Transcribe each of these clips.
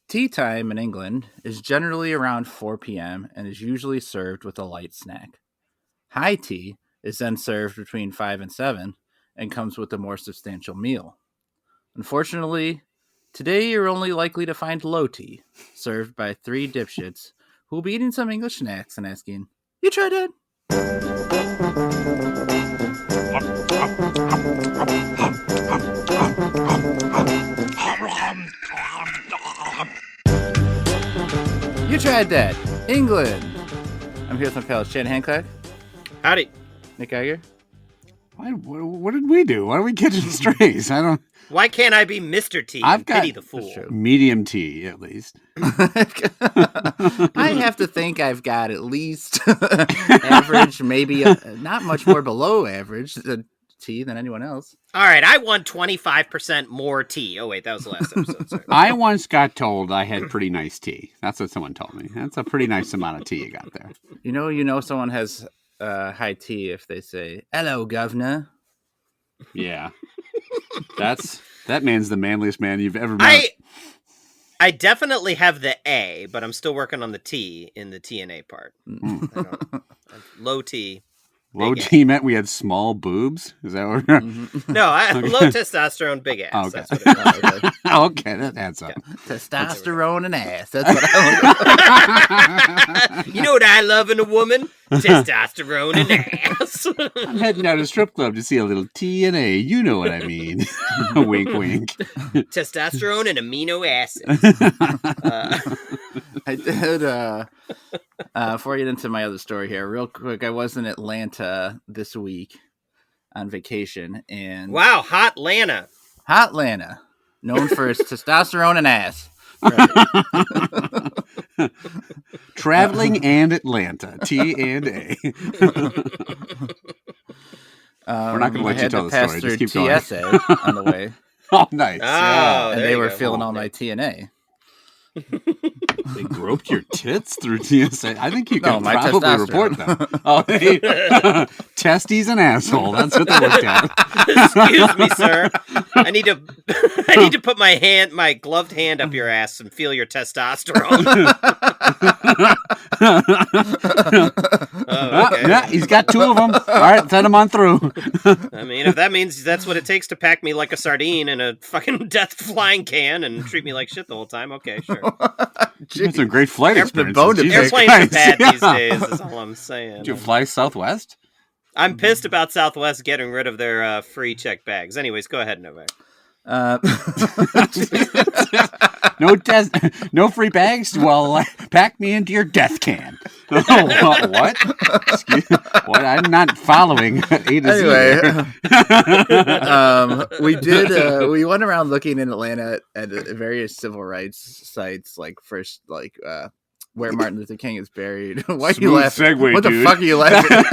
Tea time in England is generally around 4 p.m. and is usually served with a light snack. High tea is then served between 5 and 7 and comes with a more substantial meal. Unfortunately, today you're only likely to find low tea, served by three dipshits who will be eating some English snacks and asking, "You tried it?" You tried that. England. I'm here with my pals, Chad Hancock. Howdy. Nick Geiger. What did we do? Why are we catching strays? I don't. Why can't I be Mr. T? I've got Pity the fool. medium tea, at least. I have to think I've got at least average, maybe not much more below average tea than anyone else. All right, I won 25% more tea. Oh, wait, that was the last episode. Sorry. I once got told I had pretty nice tea. That's what someone told me. That's a pretty nice amount of tea you got there. You know, someone has high tea if they say, "Hello, governor." Yeah. That man's the manliest man you've ever met. I definitely have the A, but I'm still working on the T in the T and A part. Low T. Low T meant we had small boobs? Is that what we're... No, low testosterone, big ass. Okay. That's what it is. Okay, that adds up. Yeah. Testosterone and ass. That's what I want. You know what I love in a woman? Testosterone and ass. I'm heading out to a strip club to see a little T and A. You know what I mean. Wink, wink. Testosterone and amino acids. I did, before I get into my other story here, real quick, I was in Atlanta this week on vacation. And wow, hot Lana. Hot Lana, known for its testosterone and ass. Right. Traveling and Atlanta, T and A. We're not going to let you tell the story. Just keep going. TSA on the way. Oh, nice. Oh, yeah. And they were feeling all my TNA. They groped your tits through TSA. I think you can my probably report them. Oh, hey. Testes and asshole. That's what they looked at. Excuse me, sir. I need to put my gloved hand up your ass and feel your testosterone. Okay. Yeah, he's got two of them. All right, send them on through. I mean, if that means that's what it takes to pack me like a sardine in a fucking death flying can and treat me like shit the whole time, okay, sure. That's a great flight experience. Airplanes are bad these days, is all I'm saying. Did you fly Southwest? I'm pissed about Southwest getting rid of their free check bags. Anyways, go ahead, Novak. No free bags? Well, pack me into your death can. What? What? I'm not following A to Z. We went around looking in Atlanta at various civil rights sites, where Martin Luther King is buried. Why are you laughing? Segue, what the dude. fuck are you laughing at?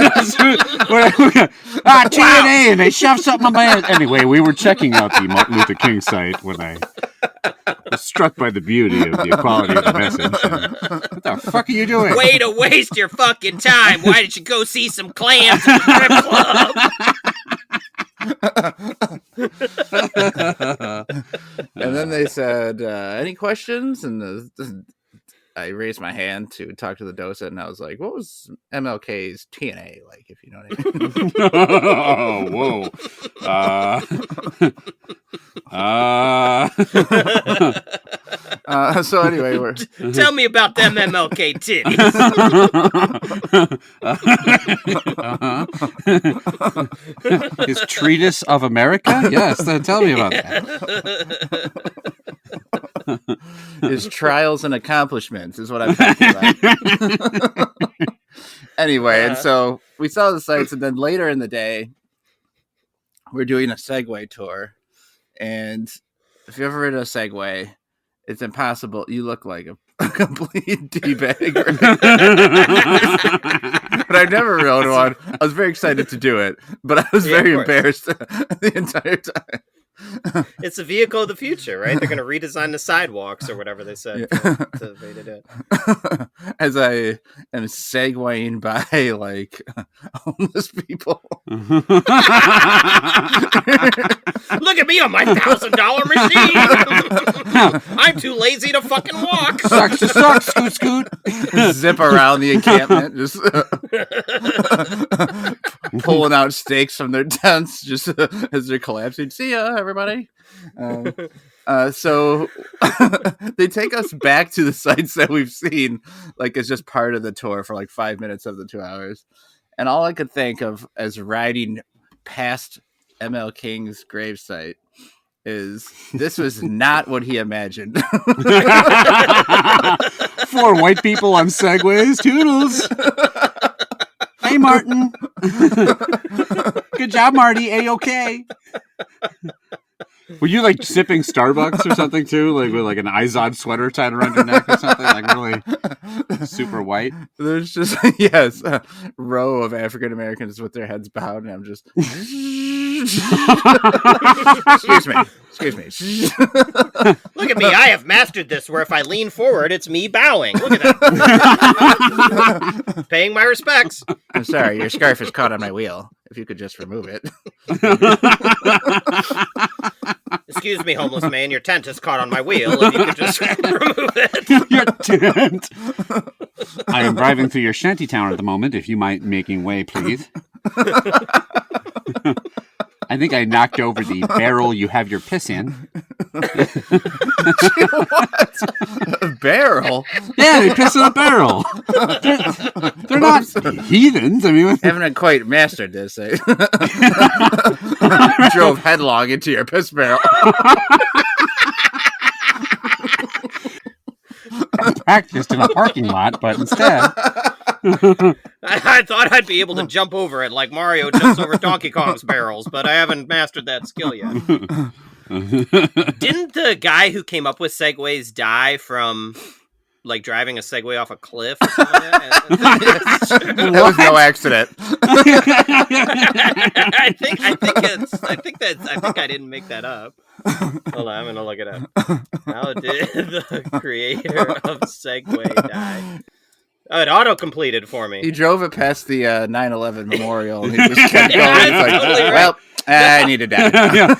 TNA, and they shoved something on my head. Anyway, we were checking out the Martin Luther King site when I was struck by the beauty of the equality of the message. What the fuck are you doing? Way to waste your fucking time. Why did you go see some clams at the strip club? And then they said, any questions? And I raised my hand to talk to the docent, and I was like, what was MLK's TNA like, if you know what I mean? Whoa. So anyway, tell me about them MLK titties. His Treatise of America? Yes, tell me about that. His trials and accomplishments is what I'm talking about. Anyway, and so we saw the sites, and then later in the day, we're doing a Segway tour. And if you've ever ridden a Segway, it's impossible. You look like a complete D-bag. But I've never rode one. I was very excited to do it, but I was very embarrassed the entire time. It's a vehicle of the future, right? They're going to redesign the sidewalks or whatever they said to fade it in. As I am segueing by like homeless people. Look at me on my $1,000 machine. I'm too lazy to fucking walk. Sucks to suck, scoot scoot. Zip around the encampment, just pulling out stakes from their tents, just as they're collapsing. See ya, everybody. So they take us back to the sites that we've seen, like it's just part of the tour for like 5 minutes of the 2 hours. And all I could think of as riding past ML King's gravesite is this was not what he imagined. 4 white people on Segways. Toodles. Hey, Martin. Good job, Marty. A-okay. Were you like sipping Starbucks or something too? Like with like an Izod sweater tied around your neck or something? Like really super white? There's just, yes, a row of African Americans with their heads bowed, and I'm just, excuse me. Look at me. I have mastered this where if I lean forward, it's me bowing. Look at that. Paying my respects. I'm sorry, your scarf is caught on my wheel. If you could just remove it. Excuse me, homeless man. Your tent is caught on my wheel. If you could just remove it. Your tent. I am driving through your shantytown at the moment. If you mind making way, please. I think I knocked over the barrel you have your piss in. What? A barrel? Yeah, they piss in a barrel. They're not heathens. I mean, haven't quite mastered this. Eh? Drove headlong into your piss barrel. I practiced in a parking lot, but instead... I thought I'd be able to jump over it like Mario jumps over Donkey Kong's barrels, but I haven't mastered that skill yet. Didn't the guy who came up with Segways die from like driving a Segway off a cliff or something like that? That was no accident. I think I didn't make that up. Hold on, I'm gonna look it up. How did the creator of Segway die? Oh, it auto-completed for me. He drove it past the 9/11 memorial, and he just kept going. Yeah, He's like, totally right. well, I need to die. Yeah.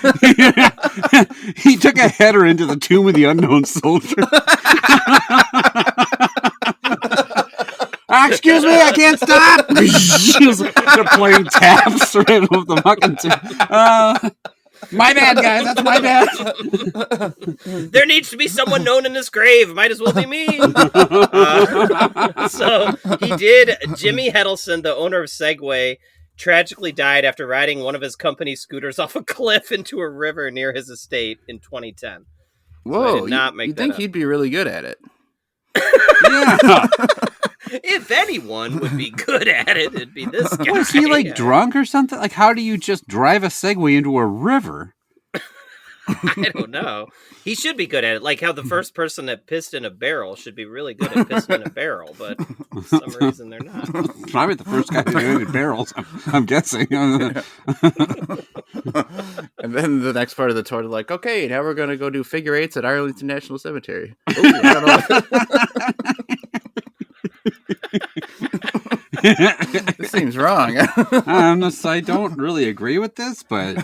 He took a header into the tomb of the unknown soldier. Excuse me, I can't stop. They're playing taps right over the fucking tomb. My bad, guys. That's my bad. There needs to be someone known in this grave. Might as well be me. So he did. Jimmy Heddleson, the owner of Segway, tragically died after riding one of his company scooters off a cliff into a river near his estate in 2010. Whoa, I did not make you that think up. he'd be really good at it? Yeah. If anyone would be good at it, it'd be this guy. Was he like drunk or something? Like, how do you just drive a Segway into a river? I don't know. He should be good at it. Like how the first person that pissed in a barrel should be really good at pissing in a barrel, but for some reason they're not. Probably the first guy to do it in barrels, I'm guessing. And then the next part of the tour, they're like, okay, now we're going to go do figure eights at Arlington National Cemetery. Ooh, I don't know. This seems wrong. I don't really agree with this, but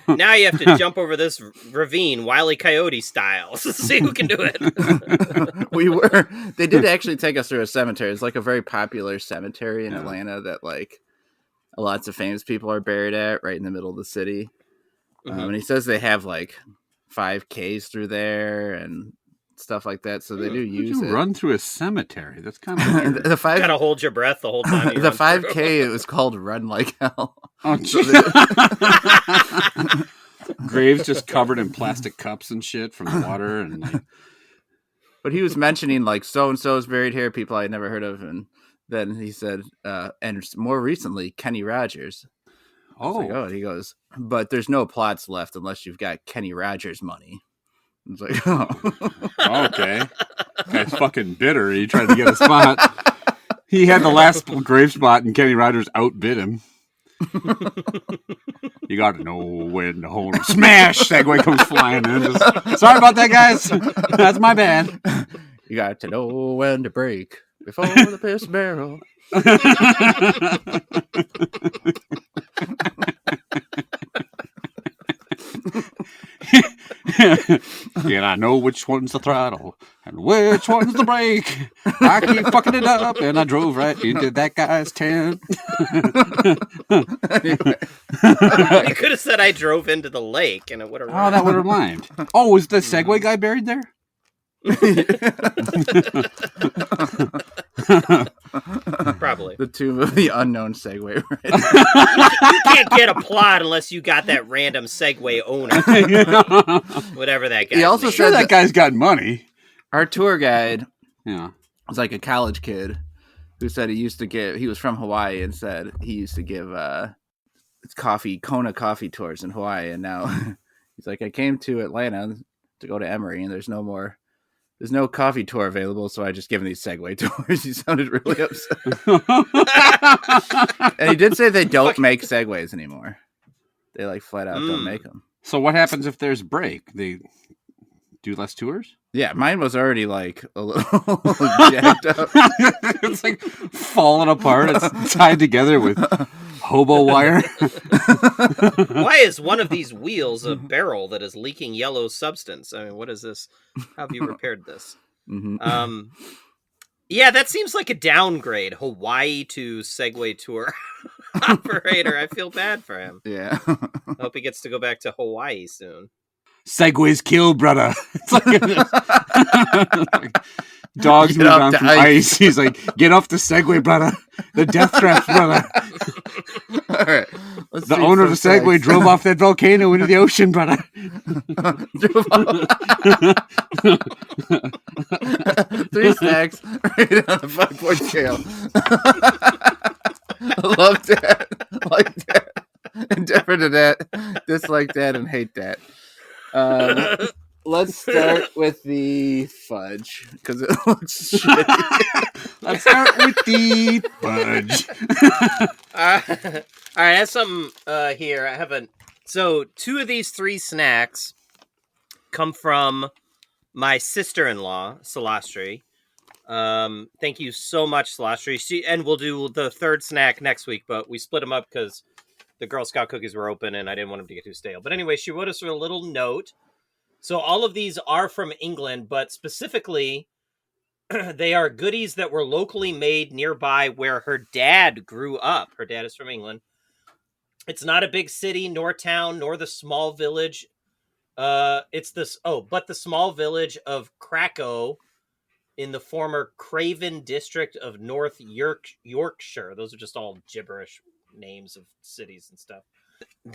Now you have to jump over this ravine, Wile E. Coyote style. See who can do it. They did actually take us through a cemetery. It's like a very popular cemetery in Atlanta that like lots of famous people are buried at, right in the middle of the city. Mm-hmm. And he says they have like 5Ks through there and stuff like that. So they do use it. Run through a cemetery. That's kind of weird. Gotta hold your breath the whole time. The 5K, it was called Run Like Hell. Oh, graves just covered in plastic cups and shit from the water, and like... But he was mentioning like so and so is buried here, people I had never heard of, and then he said, and more recently, Kenny Rogers. Like, oh, he goes, but there's no plots left unless you've got Kenny Rogers money. It's like, oh, okay. Guy's fucking bitter. He tried to get a spot. He had the last grave spot, and Kenny Rogers outbid him. You got to know when to hold 'em. Smash! Segway comes flying in. Just, sorry about that, guys. That's my bad. You got to know when to break before the piss barrel. And I know which one's the throttle and which one's the brake. I keep fucking it up, and I drove right into that guy's tent. Anyway. You could have said I drove into the lake, and it would have. Oh, that would have rhymed. Oh, was the Segway guy buried there? Probably. The tomb of the unknown Segway. Right? You can't get a plot unless you got that random Segway owner, whatever that guy. He also Sure, said that guy's got money. Our tour guide Yeah. was like a college kid who said he was from Hawaii and said he used to give Kona coffee tours in Hawaii, and now he's like, I came to Atlanta to go to Emory, and there's no coffee tour available, so I just give him these Segway tours. He sounded really upset. And he did say they don't make Segways anymore. They like flat out don't make them. So what happens if there's break? They do less tours? Yeah, mine was already like a little jacked up. It's like falling apart. It's tied together with hobo wire. Why is one of these wheels a barrel that is leaking yellow substance? I mean, what is this? How have you repaired this? Mm-hmm. Yeah, that seems like a downgrade. Hawaii to Segway tour operator. I feel bad for him. Yeah. I hope he gets to go back to Hawaii soon. Segways kill, brother. It's like, like dogs move on from ice. He's like, get off the Segway, brother. The death traps, brother. All right. The owner of the Segway drove off that volcano into the ocean, brother. Three snacks right on a 5-point scale. Love that. Like that. Indifferent to that. Dislike that and hate that. Let's start with the fudge because it looks shitty. Let's start with the fudge. All right, I have some here. I have so 2 of these 3 snacks come from my sister-in-law, Celastri. Thank you so much, Celastri. And we'll do the 3rd snack next week, but we split them up because the Girl Scout cookies were open and I didn't want them to get too stale. But anyway, she wrote us a little note. So all of these are from England, but specifically, they are goodies that were locally made nearby where her dad grew up. Her dad is from England. It's not a big city, nor town, nor the small village. But the small village of Krakow in the former Craven district of North Yorkshire. Those are just all gibberish names of cities and stuff.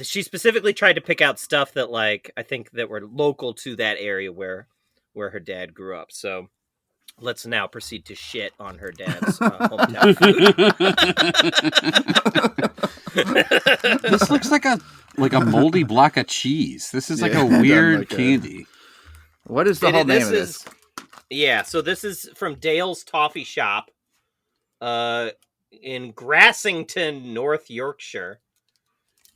She specifically tried to pick out stuff that, like, I think that were local to that area where her dad grew up. So let's now proceed to shit on her dad's hometown food. This looks like a moldy block of cheese. This is like a weird candy. What is the whole name of this? Yeah, so this is from Dale's Toffee Shop in Grassington, North Yorkshire.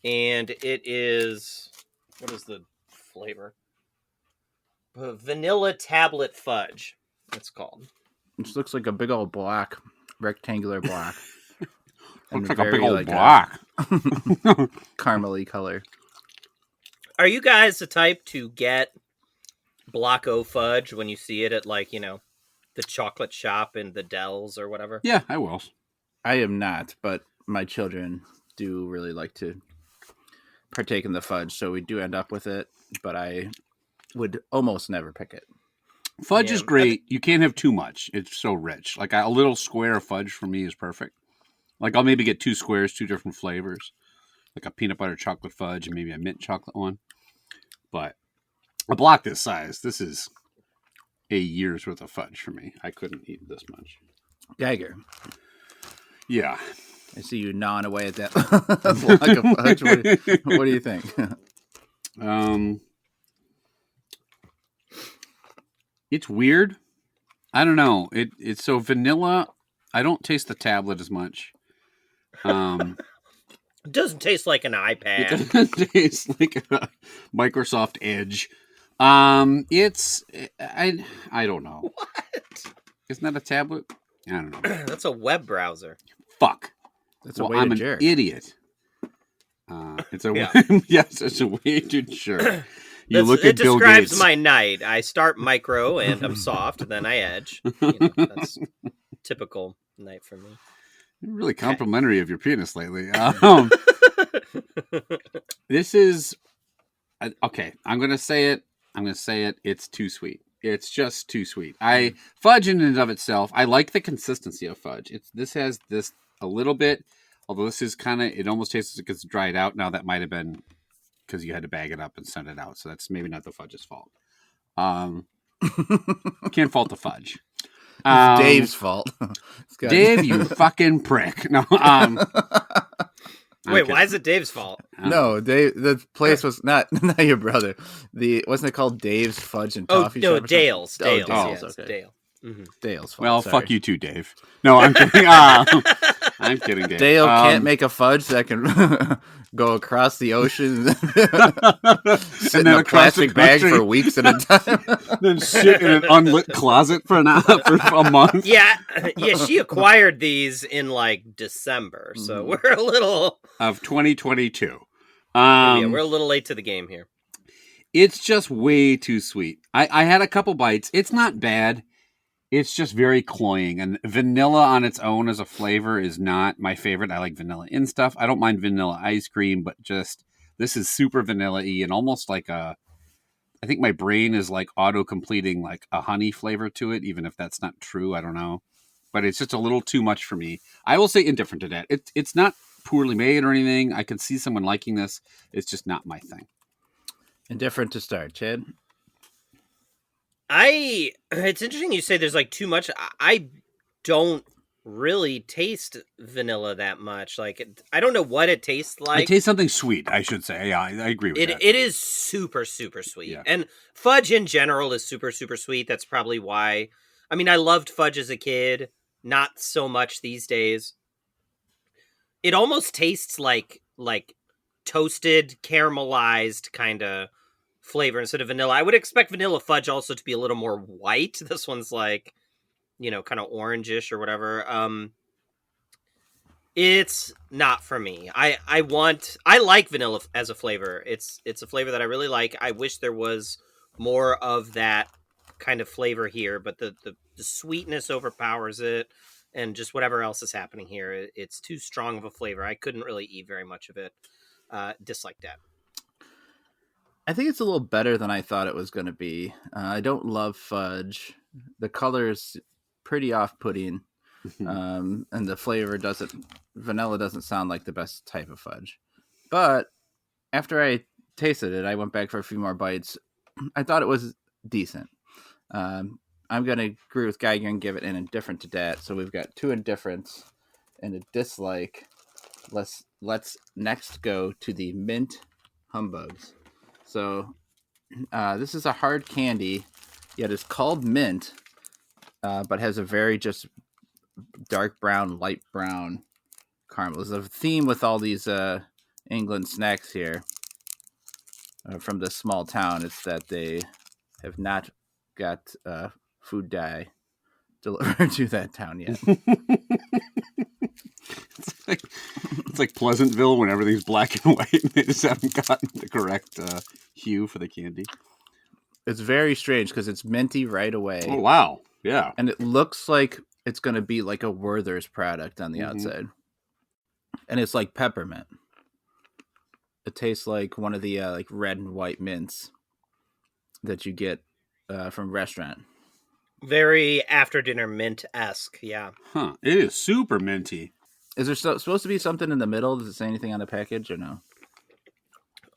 And it is, what is the flavor? Vanilla tablet fudge, it's called. It looks like a big old block, rectangular block. Looks like a big old block. Caramely color. Are you guys the type to get Block-O fudge when you see it at, like, the chocolate shop in the Dells or whatever? Yeah, I will. I am not, but my children do really like to partake in the fudge, so we do end up with it, but I would almost never pick it. Fudge is great. You can't have too much. It's so rich. Like a little square of fudge for me is perfect. Like I'll maybe get 2 squares, 2 different flavors, like a peanut butter chocolate fudge and maybe a mint chocolate one. But a block this size, this is a year's worth of fudge for me. I couldn't eat this much. Geiger. Yeah. I see you gnawing away at that block of fudge. What do you think? It's weird. I don't know. It's so vanilla. I don't taste the tablet as much. It doesn't taste like an It iPad. doesn't taste like a Microsoft Edge. It's I don't know. What? Isn't that a tablet? I don't know. That's a web browser. Fuck. That's a way to I'm an jerk. idiot. It's a Yeah. yes, it's a way to jerk. It describes my night. I start micro and I'm soft, then I edge. That's typical night for me. You're really complimentary of your penis lately. This is okay. I'm gonna say it. It's too sweet. It's just too sweet. Fudge in and of itself, I like the consistency of fudge. This has this a little bit, although this is kind of, it almost tastes like it's dried out. Now that might have been because you had to bag it up and send it out, so that's maybe not the fudge's fault. Can't fault the fudge. It's Dave's fault. Dave, you fucking prick. No. Wait, why is it Dave's fault? No, Dave. The place was not your brother. Wasn't it called Dave's Fudge and Toffee? No, Shop Dale's. Dale's. Yes, Okay. Dale. Mm-hmm. Dale's fault. Well, sorry. fuck you too, Dave. No, I'm kidding. I'm kidding, Dave. Dale can't make a fudge that can go across the ocean and sit in a plastic bag for weeks at a time. Then sit in an unlit closet for a month. Yeah, she acquired these in like December, so we're a little of 2022. Yeah, we're a little late to the game here. It's just way too sweet. I had a couple bites. It's not bad. It's just very cloying, and vanilla on its own as a flavor is not my favorite. I like vanilla in stuff. I don't mind vanilla ice cream, but just this is super vanilla-y and almost like I think my brain is like auto-completing like a honey flavor to it, even if that's not true. I don't know. But it's just a little too much for me. I will say indifferent to that. It's not poorly made or anything. I can see someone liking this. It's just not my thing. Indifferent to start, Chad. It's interesting you say there's like too much. I don't really taste vanilla that much. Like, I don't know what it tastes like. I taste something sweet, I should say. Yeah, I agree with that. It is super, super sweet. Yeah. And fudge in general is super, super sweet. That's probably why. I mean, I loved fudge as a kid. Not so much these days. It almost tastes like toasted, caramelized kind of flavor instead of vanilla. I would expect vanilla fudge also to be a little more white. This one's like, kind of orangish or whatever. It's not for me. I like vanilla as a flavor. It's a flavor that I really like. I wish there was more of that kind of flavor here, but the sweetness overpowers it, and just whatever else is happening here, it's too strong of a flavor. I couldn't really eat very much of it. Dislike that. I think it's a little better than I thought it was going to be. I don't love fudge. The color is pretty off-putting, and the flavor vanilla doesn't sound like the best type of fudge. But after I tasted it, I went back for a few more bites. I thought it was decent. I'm going to agree with Geiger and give it an indifferent to that. So we've got 2 indifferents and a dislike. Let's next go to the mint humbugs. So this is a hard candy, yet it's called mint, but has a very just dark brown, light brown caramel. There's a theme with all these England snacks here from this small town. It's that they have not got food dye delivered to that town yet. It's like Pleasantville when everything's black and white and they just haven't gotten the correct hue for the candy. It's very strange because it's minty right away. Oh, wow. Yeah. And it looks like it's going to be like a Werther's product on the outside. And it's like peppermint. It tastes like one of the like red and white mints that you get from restaurant. Very after dinner mint-esque, yeah. Huh. It is super minty. Is there supposed to be something in the middle? Does it say anything on the package or no?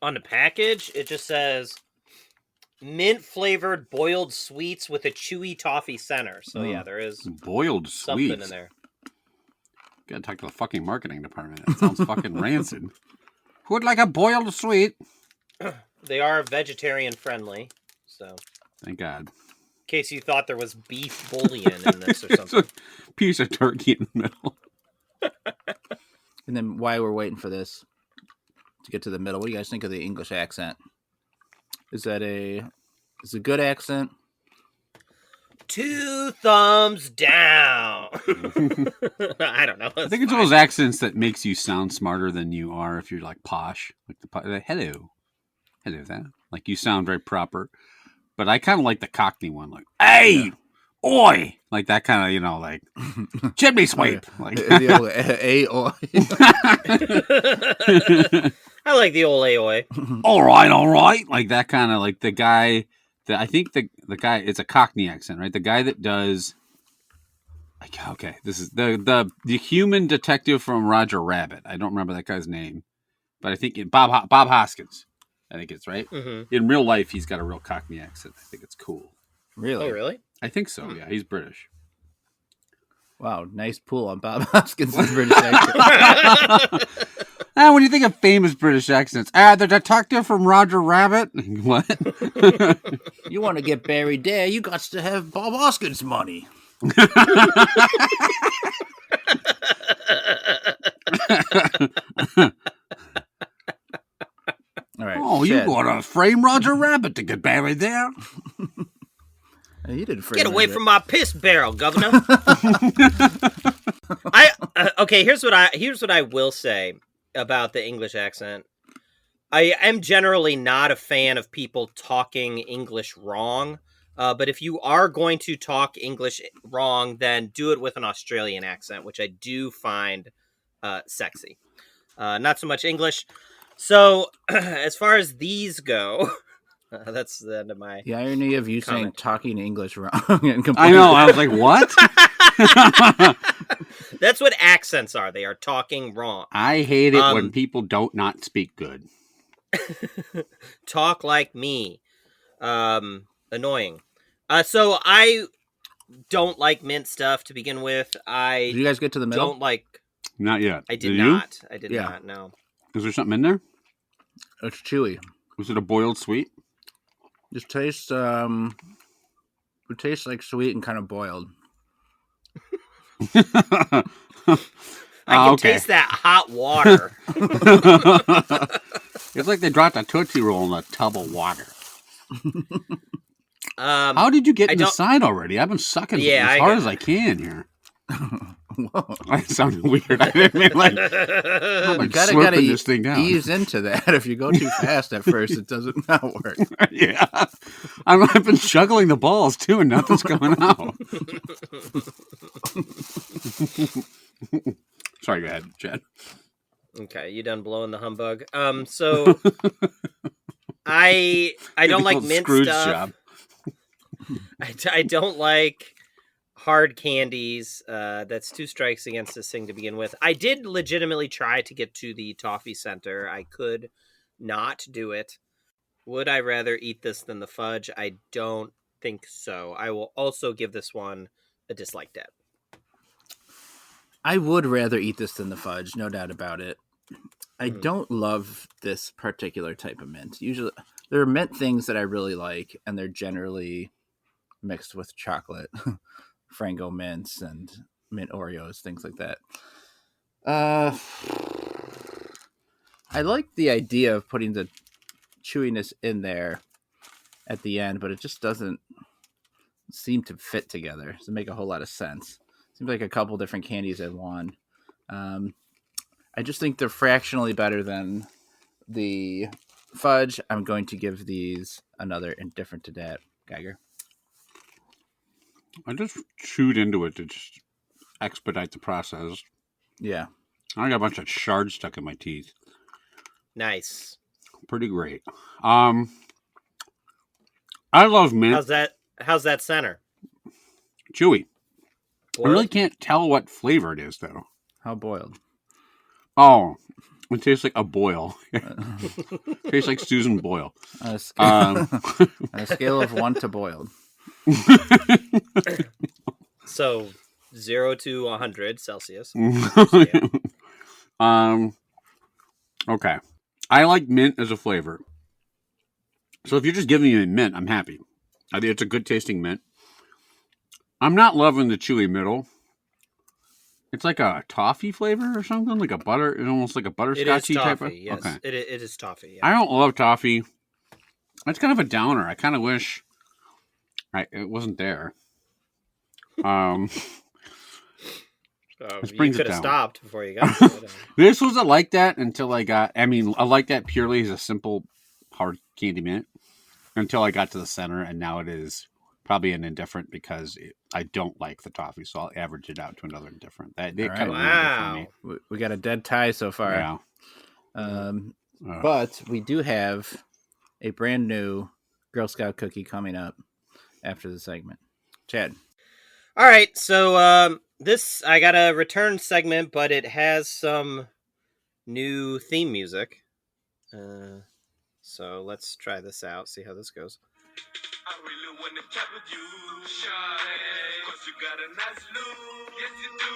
On the package, it just says mint-flavored boiled sweets with a chewy toffee center. So, yeah, there is boiled something sweets in there. Gotta talk to the fucking marketing department. That sounds fucking rancid. Who would like a boiled sweet? They are vegetarian-friendly, so... Thank God. In case you thought there was beef bouillon in this or something. Piece of turkey in the middle. And then while we're waiting for this, to get to the middle. What do you guys think of the English accent? Is a good accent? 2 thumbs down. I don't know. I think it's one of those accents that makes you sound smarter than you are if you're like posh. Like hello there. Like you sound very proper. But I kind of like the Cockney one, like hey, oi, like that kind of like chimney sweep, like the old oi. I like the old aoi. all right, like that kind of like the guy. I think the guy, it's a Cockney accent, right? The guy that does, like, okay, this is the human detective from Roger Rabbit. I don't remember that guy's name, but I think Bob Hoskins. I think it's right. Mm-hmm. In real life, he's got a real Cockney accent. I think it's cool. Really? Oh, really? I think so. Yeah, he's British. Wow, nice pull on Bob Hoskins' British accent. When you think of famous British accents, the detective from Roger Rabbit. What? You want to get buried there? You got to have Bob Hoskins' money. All right. Oh, you got to frame Roger Rabbit to get buried there. You did Get away from my piss barrel, Governor. Okay. Here's what I will say about the English accent. I am generally not a fan of people talking English wrong. But if you are going to talk English wrong, then do it with an Australian accent, which I do find sexy. Not so much English. So as far as these go, that's the end of my. The irony of you saying talking English wrong. I know. I was like, what? That's what accents are. They are talking wrong. I hate it when people don't not speak good. Talk like me. Annoying. So I don't like mint stuff to begin with. Did you guys get to the middle? Don't like. Not yet. I did not. I did not. No. Is there something in there? It's chewy. Was it a boiled sweet? Just tastes. It tastes like sweet and kind of boiled. I can taste that hot water. It's like they dropped a Tootsie Roll in a tub of water. How did you get inside already? I've been sucking as hard as I can here. Whoa. That sounded weird. I didn't mean like I'm gotta this thing down. Ease into that. If you go too fast at first, it doesn't not work. Yeah, I've been juggling the balls too, and nothing's coming out. Sorry, go ahead, Chad. Okay, you done blowing the humbug? So I don't like mint Scrooge stuff. Job. I don't like hard candies. That's 2 strikes against this thing to begin with. I did legitimately try to get to the toffee center. I could not do it. Would I rather eat this than the fudge? I don't think so. I will also give this one a dislike deb. I would rather eat this than the fudge, no doubt about it. I don't love this particular type of mint. Usually, there are mint things that I really like, and they're generally mixed with chocolate, Frango mints and mint Oreos, things like that. I like the idea of putting the chewiness in there at the end, but it just doesn't seem to fit together. It doesn't make a whole lot of sense. Seems like a couple different candies in one. I just think they're fractionally better than the fudge. I'm going to give these another indifferent to that. Geiger. I just chewed into it to just expedite the process. Yeah. I got a bunch of shards stuck in my teeth. Nice. Pretty great. I love mint. How's that center? Chewy. Boiled? I really can't tell what flavor it is, though. How boiled? Oh, it tastes like a boil. It tastes like Susan Boyle. On a scale of 1 to boiled. So 0 to 100 Celsius. Okay. I like mint as a flavor. So if you're just giving me mint, I'm happy. I think it's a good tasting mint. I'm not loving the chewy middle. It's like a toffee flavor or something, like a butter. It's almost like a butterscotchy type of. Yes, Okay. it is toffee. Yeah. I don't love toffee. It's kind of a downer. I kind of wish it wasn't there. This You brings it could have down. stopped before you got to it. This wasn't like that until I got. I mean, I like that purely as a simple hard candy mint until I got to the center, and now it is probably an indifferent because I don't like the toffee, so I'll average it out to another indifferent. That kind of ruined it for me. We got a dead tie so far. Yeah. But we do have a brand new Girl Scout cookie coming up after the segment. Chad. All right, so this I got a return segment, but it has some new theme music. So let's try this out, see how this goes. I really want to chat with you, shawty, 'cause you got a nice look. Yes, you do.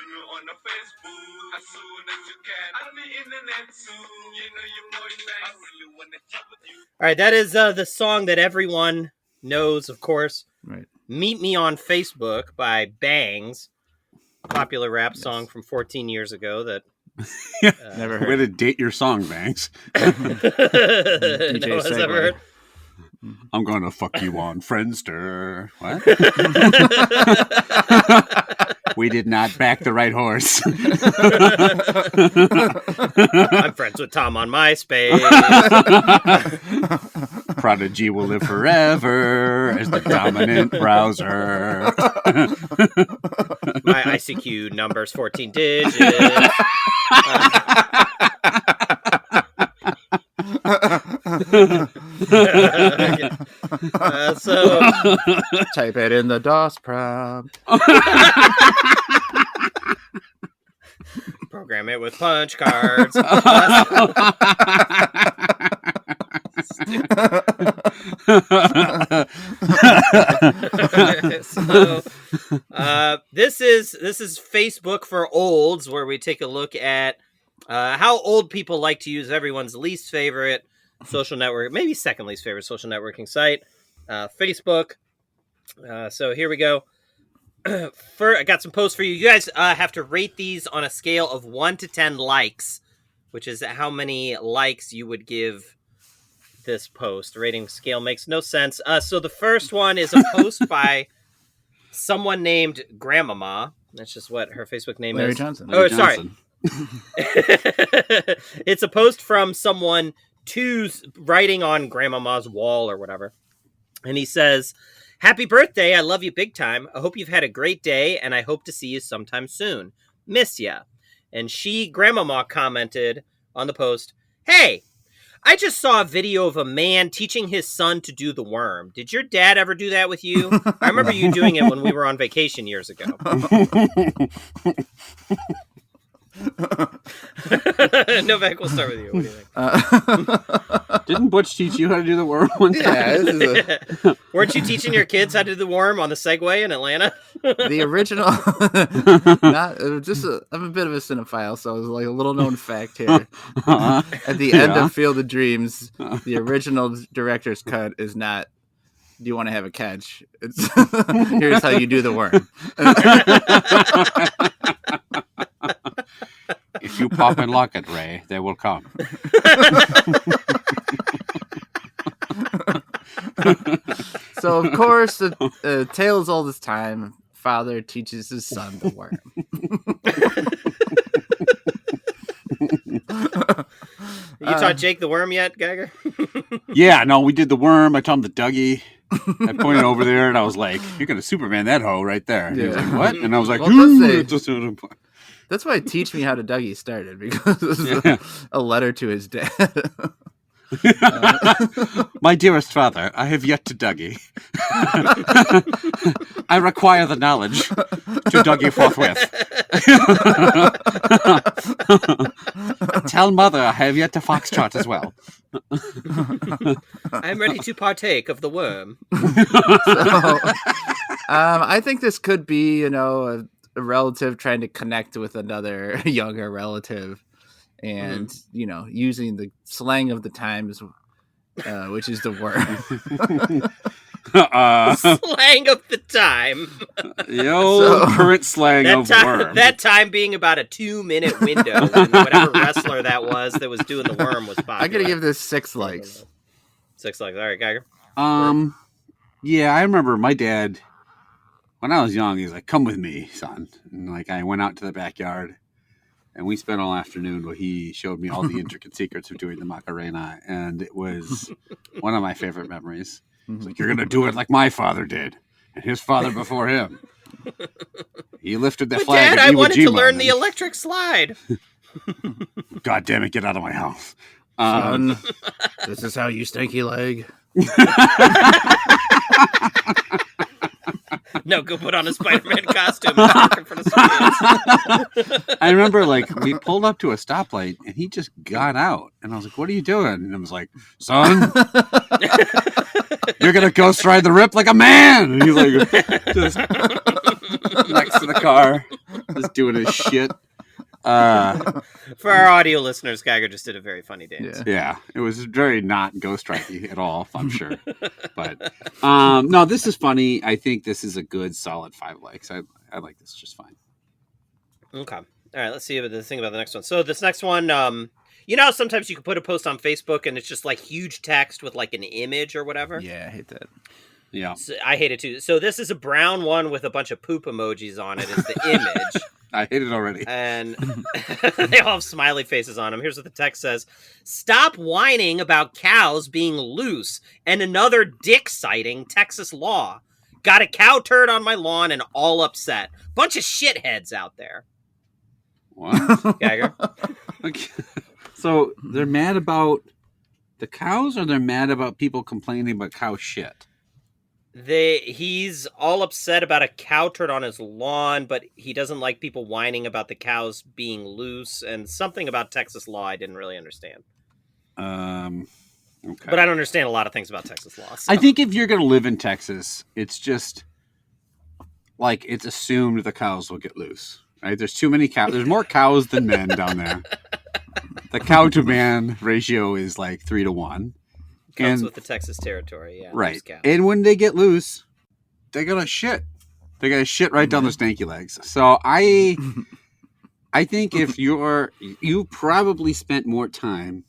You're on the Facebook as soon as you can. On the internet soon. You know your boyfriend. I really want to chat with you. All right, that is the song that everyone knows, of course. Right. Meet Me on Facebook by Bangs. Popular rap song from 14 years ago that never heard. Way to date your song, Banks. DJ no one's Segway. ever heard. I'm going to fuck you on Friendster. What? We did not back the right horse. I'm friends with Tom on MySpace. Prodigy will live forever as the dominant browser. My ICQ number's 14 digits. So type it in the DOS prompt. Program it with punch cards. So this is Facebook for Olds, where we take a look at how old people like to use everyone's least favorite social network, maybe second least favorite social networking site, Facebook. So here we go. I got some posts for you. You guys have to rate these on a scale of 1 to 10 likes, which is how many likes you would give this post. The rating scale makes no sense. So the first one is a post by someone named Grandmama. That's just what her Facebook name Larry is. Johnson. Oh, Larry sorry. Johnson. It's a post from someone writing on Grandmama's wall or whatever. And he says, "Happy birthday. I love you big time. I hope you've had a great day, and I hope to see you sometime soon. Miss ya." And Grandmama, commented on the post, "Hey, I just saw a video of a man teaching his son to do the worm. Did your dad ever do that with you? I remember you doing it when we were on vacation years ago." Novak, we'll start with you. What do you think? Didn't Butch teach you how to do the worm one time? Yeah, this is Weren't you teaching your kids how to do the worm on the Segway in Atlanta? the original. I'm a bit of a cinephile, so it's like a little known fact here. At the end of Field of Dreams, the original director's cut is not, "Do you want to have a catch?" It's "Here's how you do the worm." If you pop and lock it, Ray, they will come. So, of course, the tale is all this time. Father teaches his son the worm. You taught Jake the worm yet, Geiger? Yeah, no, we did the worm. I taught him the Dougie. I pointed over there and I was like, "You're going to Superman that hoe right there." And he was like, "What?" And I was like, Well, that's why Teach Me How to Dougie started, because it was a letter to his dad. "My dearest father, I have yet to Dougie. I require the knowledge to Dougie forthwith. Tell mother I have yet to foxtrot as well." "I am ready to partake of the worm." I think this could be, a relative trying to connect with another younger relative, and using the slang of the times, which is the worm. Slang of the time. The old current slang of worm. That time being about a 2-minute window when whatever wrestler that was doing the worm was popular. I'm gonna give this 6 likes. 6 likes. All right, Geiger. Yeah, I remember my dad when I was young. He's like, "Come with me, son." And like I went out to the backyard, and we spent all afternoon where he showed me all the intricate secrets of doing the Macarena, and it was one of my favorite memories. It's like, you're gonna do it like my father did, and his father before him. He lifted the flag. Dad, I wanted to learn the electric slide. God damn it! Get out of my house, son. This is how you stanky leg. No, go put on a Spider-Man costume and walk in front of some kids. I remember, like, we pulled up to a stoplight, and he just got out. And I was like, what are you doing? And I was like, son, you're going to ghost ride the rip like a man. And he's like, just next to the car, just doing his shit. For our audio listeners, Geiger just did a very funny dance. Yeah, it was very not ghost ridey at all, I'm sure. But no, this is funny. I think this is a good solid 5 likes. I like this just fine. Okay. All right, let's see the thing about the next one. So this next one, you know, sometimes you can put a post on Facebook and it's just like huge text with like an image or whatever. Yeah, I hate that. Yeah, so I hate it too. So this is a brown one with a bunch of poop emojis on it. Is the image. I hate it already. And they all have smiley faces on them. Here's what the text says. Stop whining about cows being loose and another dick citing Texas law. Got a cow turd on my lawn and all upset. Bunch of shitheads out there. What? Geiger? Okay. So they're mad about the cows, or they're mad about people complaining about cow shit? He's all upset about a cow turd on his lawn, but he doesn't like people whining about the cows being loose, and something about Texas law I didn't really understand. Okay. But I don't understand a lot of things about Texas law. So. I think if you're going to live in Texas, it's just like it's assumed the cows will get loose. Right? There's too many cows. There's more cows than men down there. The cow to man ratio is like 3-1. Comes with the Texas territory, yeah. Right. And when they get loose, they gotta shit. They gotta shit right down their stanky legs. So I think if you probably spent more time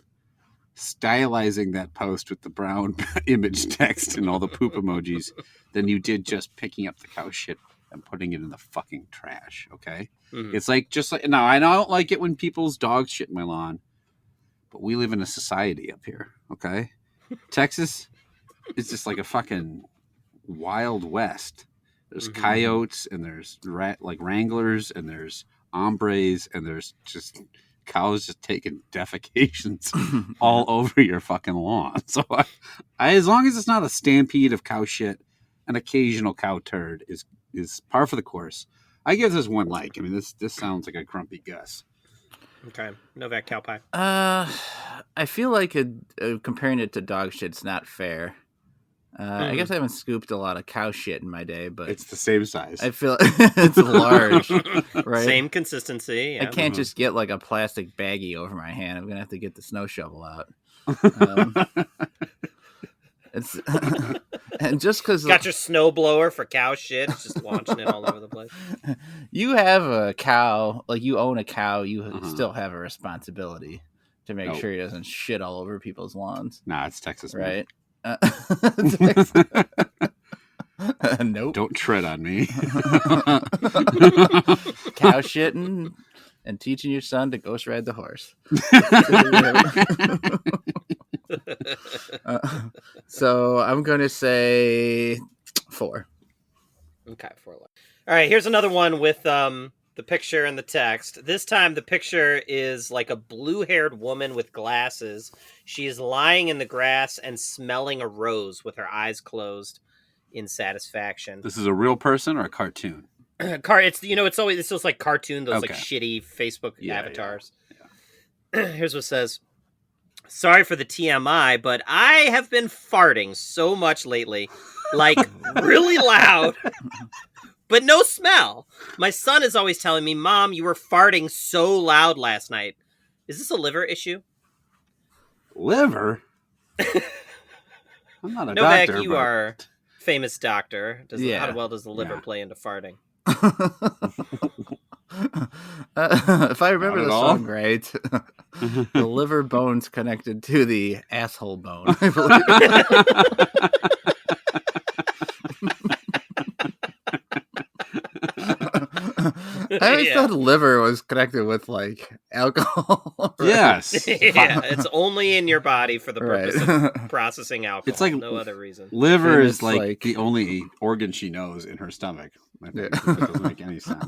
stylizing that post with the brown image text and all the poop emojis than you did just picking up the cow shit and putting it in the fucking trash. Okay. Mm-hmm. It's like now I don't like it when people's dogs shit in my lawn, but we live in a society up here. Okay. Texas is just like a fucking wild west. There's coyotes and there's wranglers and there's hombres and there's just cows just taking defecations all over your fucking lawn. So I as long as it's not a stampede of cow shit, an occasional cow turd is par for the course. I give this 1 like. I mean, this sounds like a grumpy Gus. Okay. Novak cow pie. I feel like comparing it to dog shit's not fair. I guess I haven't scooped a lot of cow shit in my day, but it's the same size. I feel it's large, right? Same consistency. Yeah. I can't just get like a plastic baggie over my hand. I'm gonna have to get the snow shovel out. It's and just because got your snow blower for cow shit, it's just launching it all over the place. You have a cow, like you own a cow, you still have a responsibility to make sure he doesn't shit all over people's lawns. Nah, it's Texas, right? Nope. Don't tread on me. Cow shitting and teaching your son to ghost ride the horse. So I'm going to say 4. Okay, 4. All right, here's another one with the picture and the text. This time the picture is like a blue-haired woman with glasses. She is lying in the grass and smelling a rose with her eyes closed in satisfaction. This is a real person or a cartoon? It's those like cartoon, those like shitty Facebook avatars. Yeah. Here's what it says. Sorry for the TMI, but I have been farting so much lately, like really loud, but no smell. My son is always telling me, Mom, you were farting so loud last night. Is this a liver issue? Liver? I'm not a Novak, doctor. you are famous doctor. Yeah. How well does the liver play into farting? If I remember Not the at all. song right, the liver bone's connected to the asshole bone, I believe. I always thought liver was connected with like alcohol. Yes. Yeah, it's only in your body for the purpose of processing alcohol. It's like no other reason. Liver And is it's like the only organ she knows in her stomach. I think. Yeah. That doesn't make any sense.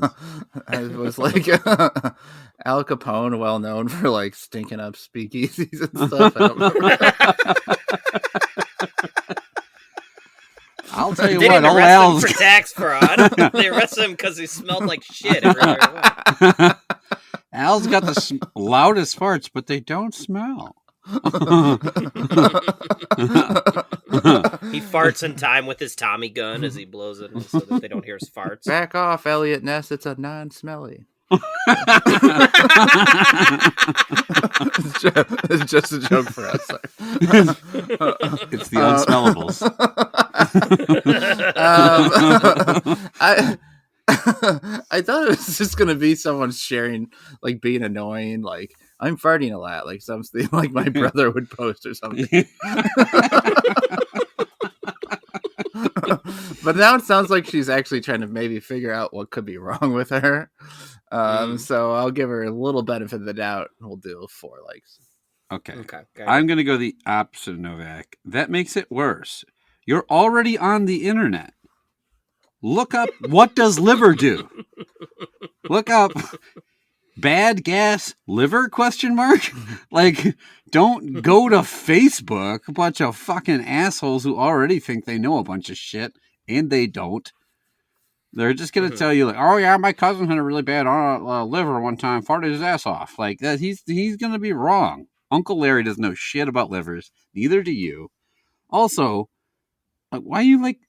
It was like Al Capone, well known for like stinking up speakeasies and stuff. I don't remember. I'll tell you They what, didn't old arrest Al's him for tax fraud. They arrested him because he smelled like shit everywhere he went. Al's got the loudest farts, but they don't smell. He farts in time with his Tommy gun as he blows it so that they don't hear his farts. Back off, Elliot Ness. It's a non-smelly. It's just a joke for us. It's the unsmellables. I thought it was just gonna be someone sharing, like being annoying, like I'm farting a lot, like something like my brother would post or something. But now it sounds like she's actually trying to maybe figure out what could be wrong with her. So I'll give her a little benefit of the doubt. We'll do 4 likes. Okay. Okay. I'm going to go the opposite of Novak. That makes it worse. You're already on the internet. Look up what does liver do? Look up bad gas liver ? Like, don't go to Facebook, a bunch of fucking assholes who already think they know a bunch of shit, and they don't. They're just going to tell you, like, oh, yeah, my cousin had a really bad liver one time, farted his ass off. Like, that, he's going to be wrong. Uncle Larry doesn't know shit about livers. Neither do you. Also, like, why you, like,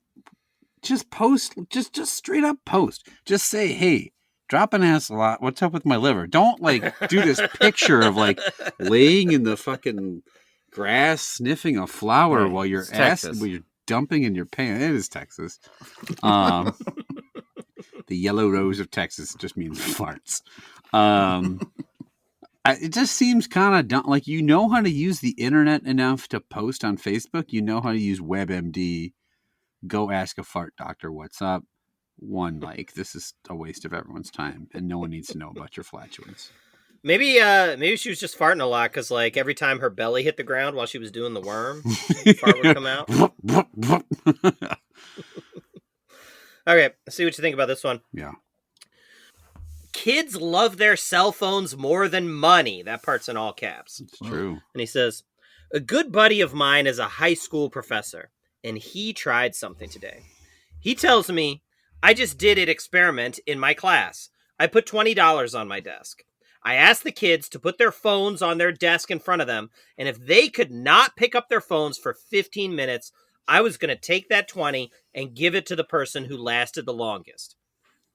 just post, just straight up post. Just say, hey, drop an ass a lot. What's up with my liver? Don't, like, do this picture of, like, laying in the fucking grass, sniffing a flower while you're dumping in your pants. It is Texas. The yellow rose of Texas just means farts. It just seems kind of dumb. Like, you know how to use the internet enough to post on Facebook. You know how to use WebMD. Go ask a fart doctor what's up. 1 like. This is a waste of everyone's time, and no one needs to know about your flatulence. Maybe she was just farting a lot because, like, every time her belly hit the ground while she was doing the worm, fart would come out. Okay, let's see what you think about this one. Yeah. Kids love their cell phones more than money. That part's in all caps. It's true. And he says, a good buddy of mine is a high school professor, and he tried something today. He tells me, I just did an experiment in my class. I put $20 on my desk. I asked the kids to put their phones on their desk in front of them, and if they could not pick up their phones for 15 minutes, I was going to take that 20 and give it to the person who lasted the longest.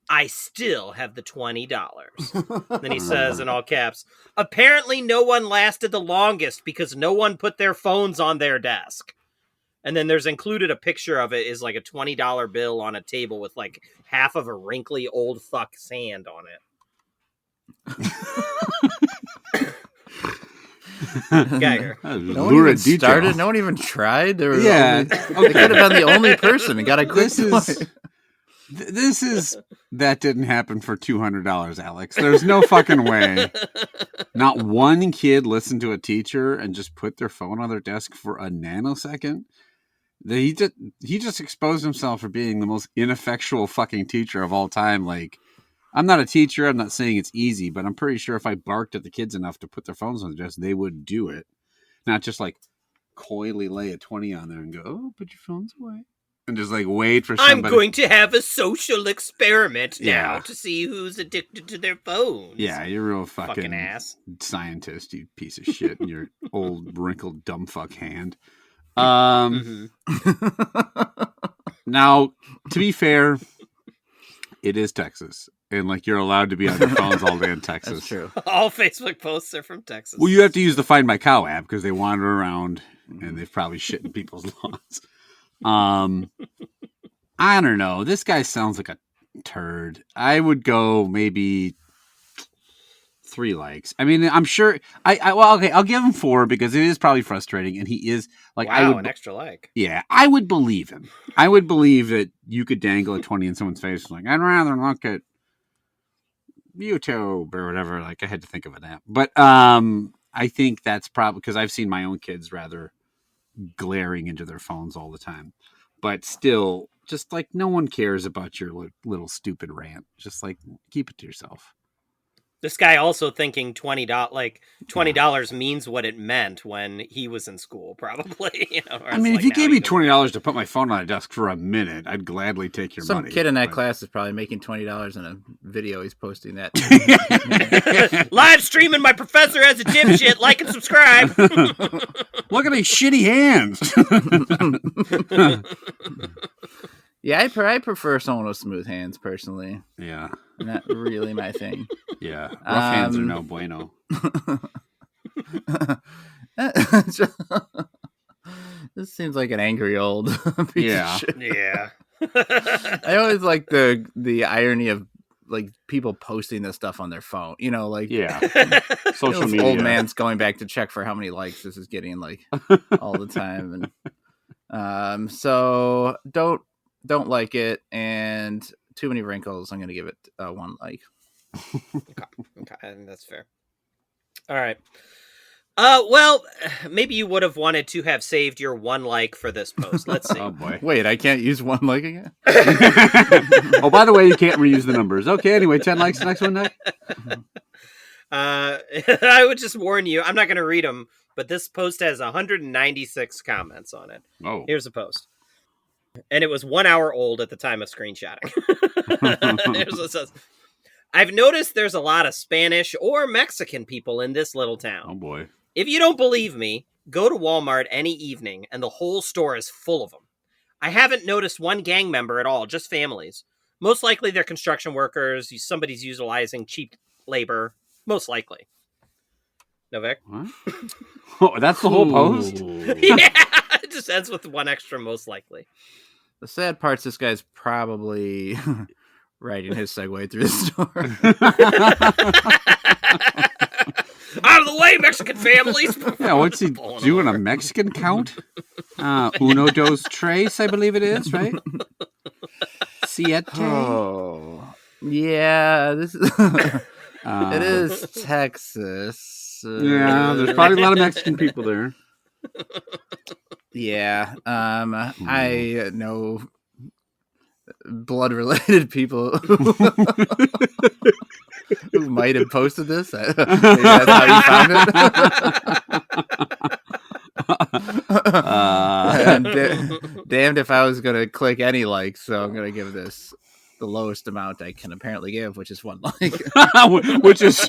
I still have the $20. Then he says in all caps, apparently no one lasted the longest because no one put their phones on their desk. And then there's included a picture of it is like a $20 bill on a table with like half of a wrinkly old fuck sand on it. Geiger. No one even started. No one even tried. They could have been the only person and got a quick That didn't happen for $200, Alex. There's no fucking way. Not one kid listened to a teacher and just put their phone on their desk for a nanosecond. He just exposed himself for being the most ineffectual fucking teacher of all time. Like, I'm not a teacher. I'm not saying it's easy, but I'm pretty sure if I barked at the kids enough to put their phones on the desk, they would do it. Not just like coyly lay a 20 on there and go, oh, put your phones away. And just like wait for somebody. I'm going to have a social experiment now to see who's addicted to their phones. Yeah, you're a real fucking ass scientist, you piece of shit, in your old wrinkled dumb fuck hand. Now, to be fair, it is Texas. And like you're allowed to be on your phones all day in Texas. That's true. All Facebook posts are from Texas. Well, you have to use the Find My Cow app because they wander around and they've probably shit in people's lawns. I don't know. This guy sounds like a turd. I would go maybe 3 likes. I mean, I'm sure. Well, okay, I'll give him 4 because it is probably frustrating, and he is like, I Wow, would, an extra like. yeah, I would believe him. I would believe that you could dangle a 20 in someone's face, like I'd rather look at YouTube or whatever. Like I had to think of an app, but I think that's probably because I've seen my own kids rather glaring into their phones all the time. But still, just like no one cares about your little stupid rant. Just like keep it to yourself. This guy also thinking $20 like $20 means what it meant when he was in school, probably. You know, I mean, if you gave me $20 to put my phone on a desk for a minute, I'd gladly take your money. Some kid in that class is probably making $20 in a video he's posting that. Live streaming my professor as a dipshit. Like and subscribe. Look at these shitty hands. Yeah, I prefer someone with smooth hands personally. Yeah. Not really my thing. Yeah. Rough hands are no bueno. This seems like an angry old piece Yeah. of shit. Yeah. I always like the irony of like people posting this stuff on their phone. You know, like Yeah. Social media. Old man's going back to check for how many likes this is getting like all the time. And so don't like it, and too many wrinkles. I'm going to give it 1 like. Okay, and that's fair. All right. Well, maybe you would have wanted to have saved your 1 like for this post. Let's see. Oh boy. Wait, I can't use 1 like again? Oh, by the way, you can't reuse the numbers. Okay, anyway, 10 likes the next one, Nick? I would just warn you, I'm not going to read them, but this post has 196 comments on it. Oh. Here's the post. And it was 1 hour old at the time of screenshotting. Here's what it says. I've noticed there's a lot of Spanish or Mexican people in this little town. Oh boy. If you don't believe me, go to Walmart any evening and the whole store is full of them. I haven't noticed one gang member at all, just families. Most likely they're construction workers. Somebody's utilizing cheap labor. Most likely. Novak? What? Oh, that's the whole post? Yeah, it just ends with 1 extra most likely. The sad part's this guy's probably riding his Segway through the store. Out of the way, Mexican families! Yeah, what's he doing? A Mexican count? Uno, dos, tres, I believe it is, right? Siete? Oh. Yeah, this is... it is Texas. Yeah, there's probably a lot of Mexican people there. Yeah, I know blood-related people who might have posted this. Maybe that's how you found it. And damned if I was going to click any likes, so I'm going to give this the lowest amount I can apparently give, which is 1 like. Which is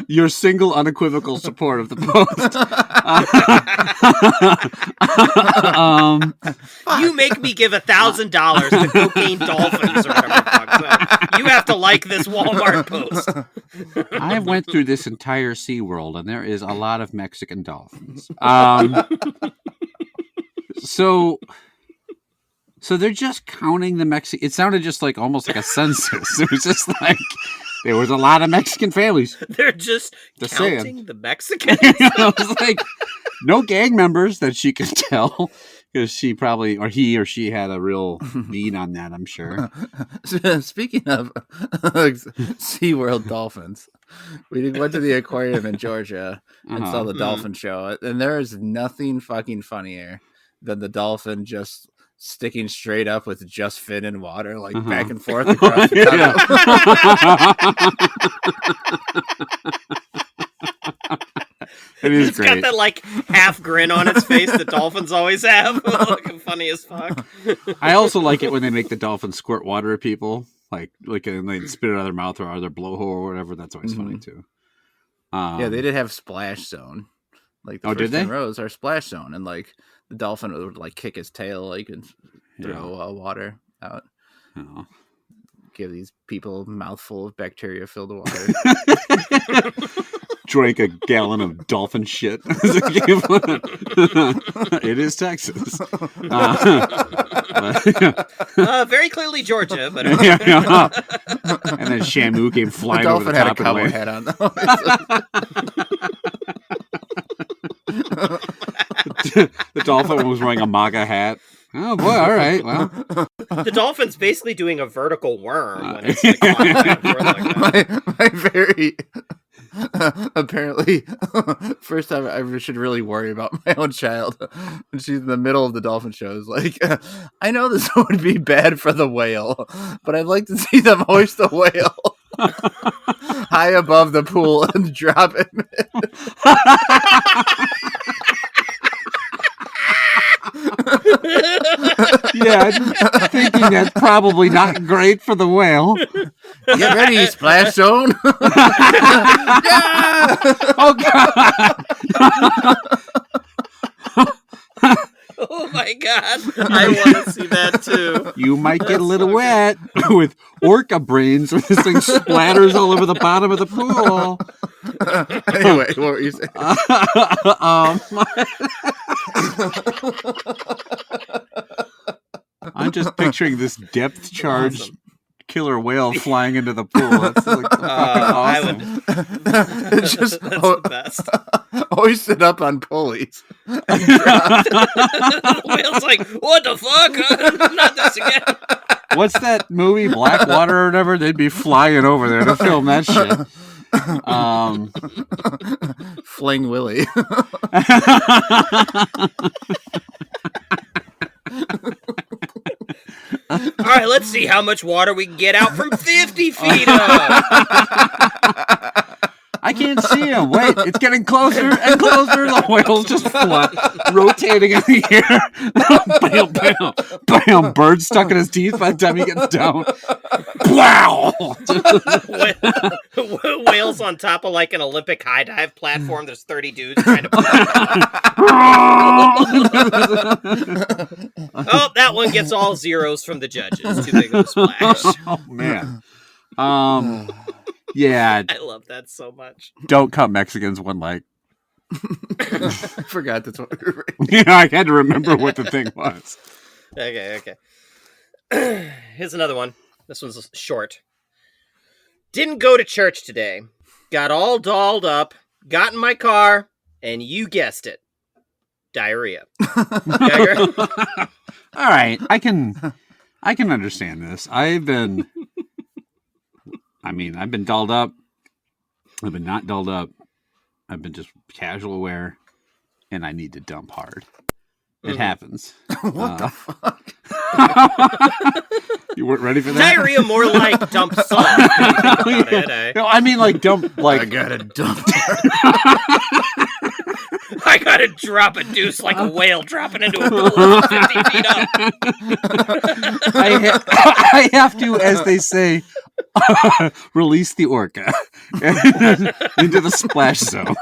your single unequivocal support of the post. You make me give $1,000 to cocaine dolphins or whatever the fuck. So you have to like this Walmart post. I went through this entire SeaWorld, and there is a lot of Mexican dolphins. So they're just counting the Mexican. It sounded just like almost like a census. It was just like there was a lot of Mexican families. They're just counting the Mexicans. I was like, no gang members that she could tell, because she probably, or he or she had a real bead on that, I'm sure. Speaking of SeaWorld dolphins, we went to the aquarium in Georgia and saw the dolphin show, and there is nothing fucking funnier than the dolphin just sticking straight up with just fin in water, like back and forth across the It is it's great. got that like half grin on its face that dolphins always have. Looking funny as fuck. I also like it when they make the dolphins squirt water at people, like and they spit it out of their mouth or out of their blowhole or whatever. That's always funny too. Yeah, they did have splash zone. Like the first 10 rows are splash zone, and like the dolphin would like kick his tail, like and throw water out. Oh. give these people a mouthful of bacteria-filled water. Drank a gallon of dolphin shit. It is Texas. Very clearly Georgia, but And then Shamu came The flying over the dolphin had a top of the cowboy wave. hat on, though. The dolphin was wearing a MAGA hat. Oh boy! All right. Well, the dolphin's basically doing a vertical worm when it's like, flying back and forth like that. my very apparently first time I should really worry about my own child. And she's in the middle of the dolphin show. Is like, I know this would be bad for the whale, but I'd like to see them hoist the whale high above the pool and drop it. yeah, I'm thinking that's probably not great for the whale. Get ready, splash zone. Yeah! Oh god! Oh my god! I want to see that too. You might get a little wet with orca brains when this thing splatters all over the bottom of the pool. Anyway, what were you saying? I'm just picturing this depth charge killer whale flying into the pool. That's like fucking awesome. It's just That's the best. hoisted up on pulleys. The whale's like, what the fuck? Not this again. What's that movie, Blackwater or whatever? They'd be flying over there to film that shit. Fling Willie. All right, let's see how much water we can get out from 50 feet up. I can't see him. Wait, it's getting closer and closer. The whale's just rotating in the air. Bam, bam, bam. Bird stuck in his teeth by the time he gets down. Wow. Whales on top of like an Olympic high dive platform. There's 30 dudes trying to pull it. Oh, that one gets all zeros from the judges. Too big of a splash. Oh, man. Yeah. I love that so much. Don't cut Mexicans one leg. I forgot that's what we were Yeah, I had to remember what the thing was. Okay. Here's another one. This one's short. Didn't go to church today. Got all dolled up. Got in my car, and you guessed it. Diarrhea. All right, I can understand this. I've been dolled up. I've been not dolled up. I've been just casual wear, and I need to dump hard. It happens. What the fuck? You weren't ready for that? Diarrhea more like dump salt. No, I mean like dump like I gotta dump. I gotta drop a deuce like a whale dropping into a pool 50 feet up. I have to, as they say, release the orca into the splash zone.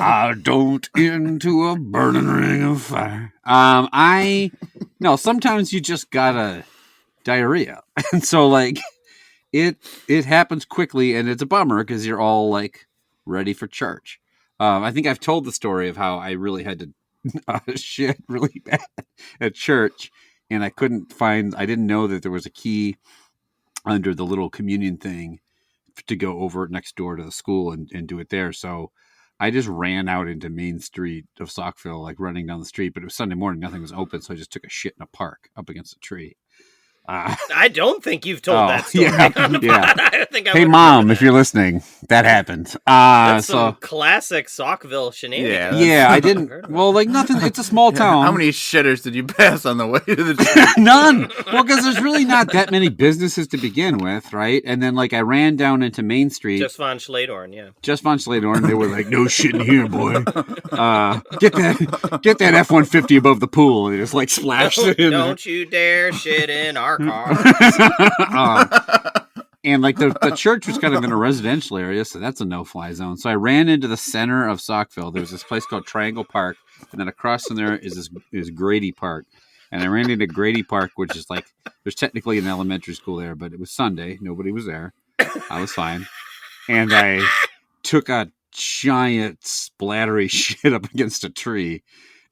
I don't into a burning ring of fire. Sometimes you just gotta diarrhea, and so like it happens quickly, and it's a bummer because you're all like ready for church. I think I've told the story of how I really had to shit really bad at church, and I didn't know that there was a key under the little communion thing to go over next door to the school and do it there. So I just ran out into Main Street of Saukville, like running down the street, but it was Sunday morning. Nothing was open. So I just took a shit in a park up against a tree. I don't think you've told that story. Yeah. I think I Hey, Mom, if you're listening, that happened. That's some classic Saukville shenanigans. Yeah, I didn't. Well, like nothing. It's a small town. How many shitters did you pass on the way to the church? None. Well, because there's really not that many businesses to begin with, right? And then like I ran down into Main Street. Just von Schledorn, yeah. Just von Schledorn. They were like, no shit in here, boy. Get that F-150 above the pool. And it just like splashed it in. Don't you dare shit in our car. And like the church was kind of in a residential area, so that's a no-fly zone. So I ran into the center of Saukville. There was this place called Triangle Park. and then across from there is Grady Park. And I ran into Grady Park, which is like, there's technically an elementary school there, but it was Sunday. Nobody was there. I was fine. And I took a giant splattery shit up against a tree.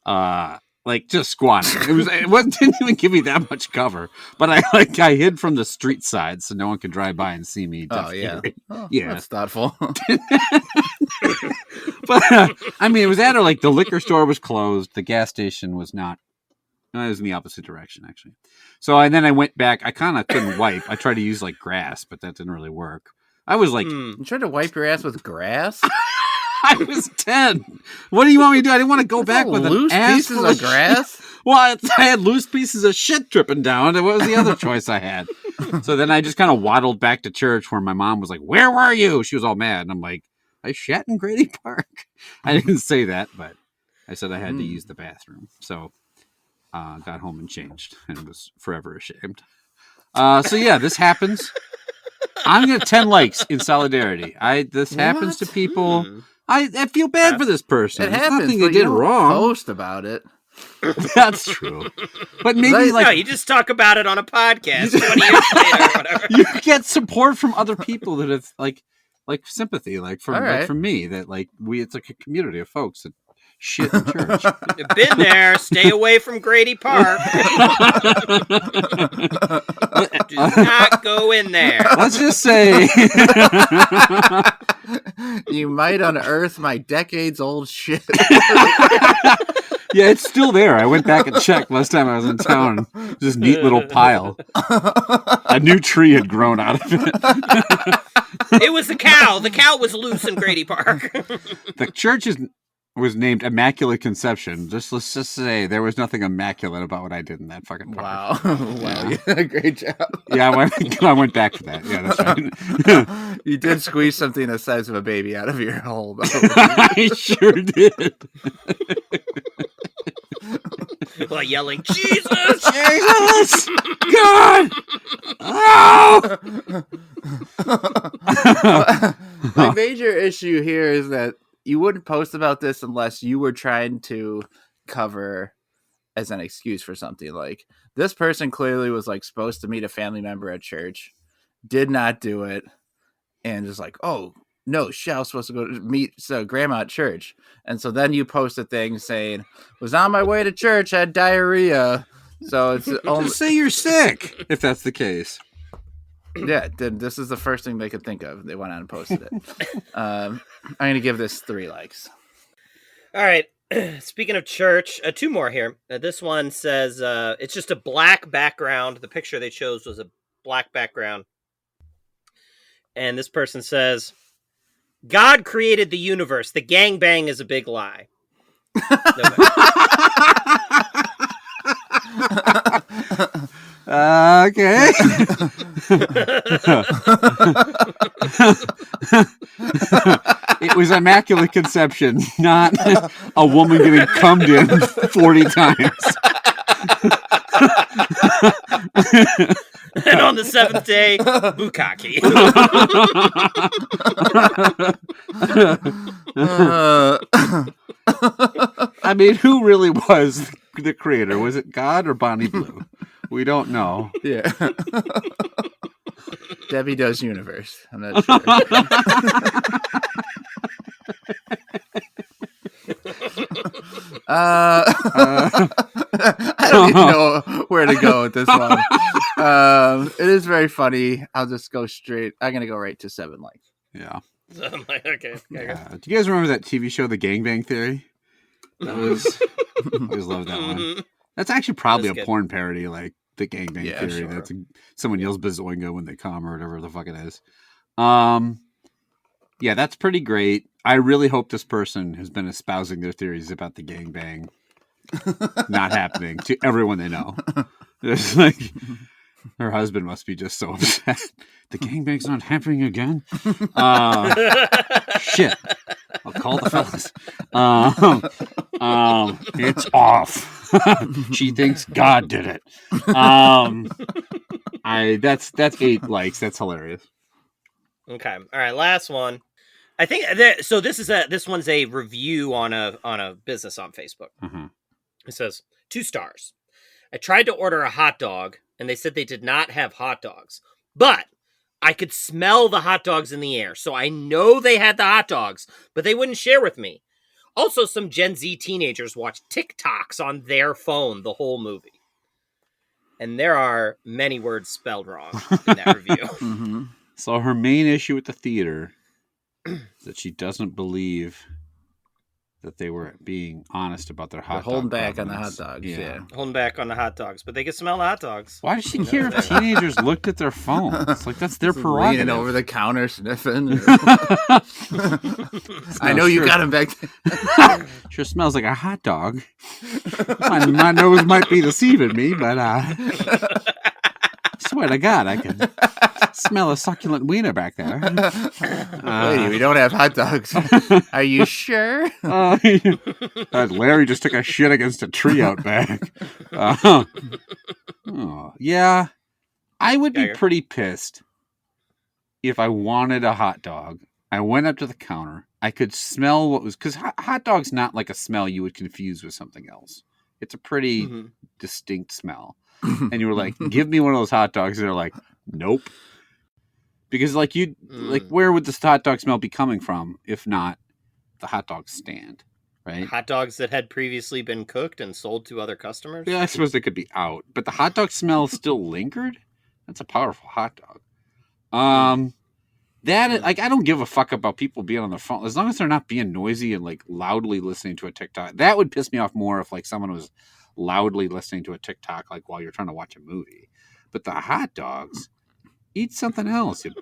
Like just squatting. Didn't even give me that much cover. But I hid from the street side so no one could drive by and see me. Oh, yeah. Oh, yeah. That's thoughtful. But I mean, it was like the liquor store was closed. The gas station was not. No, it was in the opposite direction, actually. So then I went back. I kind of couldn't wipe. I tried to use like grass, but that didn't really work. I was like, You tried to wipe your ass with grass? I was 10. What do you want me to do? I didn't want to go back with loose pieces of grass. Well, I had loose pieces of shit dripping down. What was the other choice I had? So then I just kind of waddled back to church where my mom was like, "Where were you?" She was all mad. And I'm like, "I shat in Grady Park." I didn't say that, but I said I had to use the bathroom. So got home and changed and was forever ashamed. So yeah, this happens. I'm going to 10 likes in solidarity. This happens to people. I feel bad for this person. It happens. Nothing they did wrong. Post about it. That's true. But maybe no, you just talk about it on a podcast 20 years later or whatever. You get support from other people that have like sympathy, like from me. That like it's like a community of folks that shit in church. You've been there. Stay away from Grady Park. Do not go in there. Let's just say you might unearth my decades-old shit. Yeah, it's still there. I went back and checked last time I was in town. This neat little pile. A new tree had grown out of it. It was the cow. The cow was loose in Grady Park. The church was named Immaculate Conception. Let's just say there was nothing immaculate about what I did in that fucking park. Wow, yeah, great job. Yeah, I went back to that. Yeah, that's right. You did squeeze something the size of a baby out of your hole. I sure did. While yelling, "Jesus! Jesus! God! Oh!" My major issue here is that you wouldn't post about this unless you were trying to cover as an excuse for something. Like, this person clearly was like supposed to meet a family member at church, did not do it, and just like, oh no, I was supposed to go to meet grandma at church. And so then you post a thing saying, was on my way to church, had diarrhea. So it's only Just say you're sick if that's the case. Yeah, this is the first thing they could think of. They went out and posted it. I'm going to give this 3 likes. All right. Speaking of church, 2 more here. This one says it's just a black background. The picture they chose was a black background. And this person says, God created the universe. The gangbang is a big lie. Okay. It was Immaculate Conception, not a woman getting cummed in 40 times. And on the 7th day, bukkake. I mean, who really was the creator? Was it God or Bonnie Blue? We don't know. Yeah. Debbie Does Universe. I'm not sure. I don't even know where to go with this one. It is very funny. I'll just go straight. I'm going to go right to 7 likes. Yeah. So I'm like, okay. Yeah. Do you guys remember that TV show, The Gangbang Theory? That was. I always loved that one. That's actually probably a porn parody, like The Gangbang Theory. Sure. That's someone yells "bazoingo" when they come, or whatever the fuck it is. Yeah, that's pretty great. I really hope this person has been espousing their theories about the gangbang not happening to everyone they know. It's like her husband must be just so upset. The gangbang's not happening again. Shit. I'll call the fellas. It's off. She thinks God did it. That's 8 likes. That's hilarious. Okay. All right. Last one. I think so. This one's a review on a business on Facebook. Mm-hmm. It says 2 stars. I tried to order a hot dog, and they said they did not have hot dogs, but I could smell the hot dogs in the air, so I know they had the hot dogs, but they wouldn't share with me. Also, some Gen Z teenagers watched TikToks on their phone the whole movie. And there are many words spelled wrong in that review. Mm-hmm. So her main issue with the theater is that she doesn't believe that they were being honest about their hot They're dog holding back on the provenance. hot dogs. Yeah. Holding back on the hot dogs, but they can smell the hot dogs. Why does she care if teenagers looked at their phones? Like, that's their prerogative. Leaning over the counter sniffing. I know you got him back there. Sure smells like a hot dog. My nose might be deceiving me, but swear to God, I can smell a succulent wiener back there. Lady, we don't have hot dogs. Are you sure? Larry just took a shit against a tree out back. Yeah, I would be pretty pissed if I wanted a hot dog. I went up to the counter. I could smell what was... Because hot dog's not like a smell you would confuse with something else. It's a pretty distinct smell. And you were like, give me one of those hot dogs. And they're like, nope. Because like where would this hot dog smell be coming from if not the hot dog stand, right? Hot dogs that had previously been cooked and sold to other customers? Yeah, I suppose they could be out. But the hot dog smell still lingered? That's a powerful hot dog. I don't give a fuck about people being on their phone. As long as they're not being noisy and like loudly listening to a TikTok. That would piss me off more if like someone was loudly listening to a TikTok like while you're trying to watch a movie. But the hot dogs, eat something else, you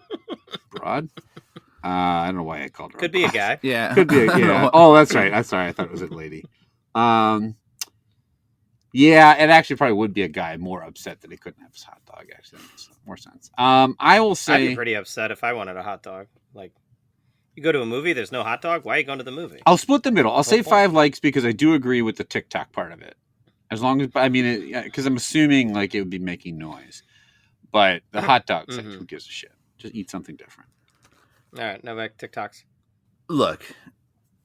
broad. I don't know why I called her. Could be a guy. Yeah. Could be a yeah. Oh, that's right. I'm sorry. I thought it was a lady. Yeah, it actually probably would be a guy more upset that he couldn't have his hot dog. Actually, that makes more sense. I will say I'd be pretty upset if I wanted a hot dog. Like, you go to a movie, there's no hot dog. Why are you going to the movie? I'll split the middle. I'll say 5 likes because I do agree with the TikTok part of it. As long as, I mean, because I'm assuming like it would be making noise. But the hot dogs, like, who gives a shit? Just eat something different. All right, now back to TikToks. Look,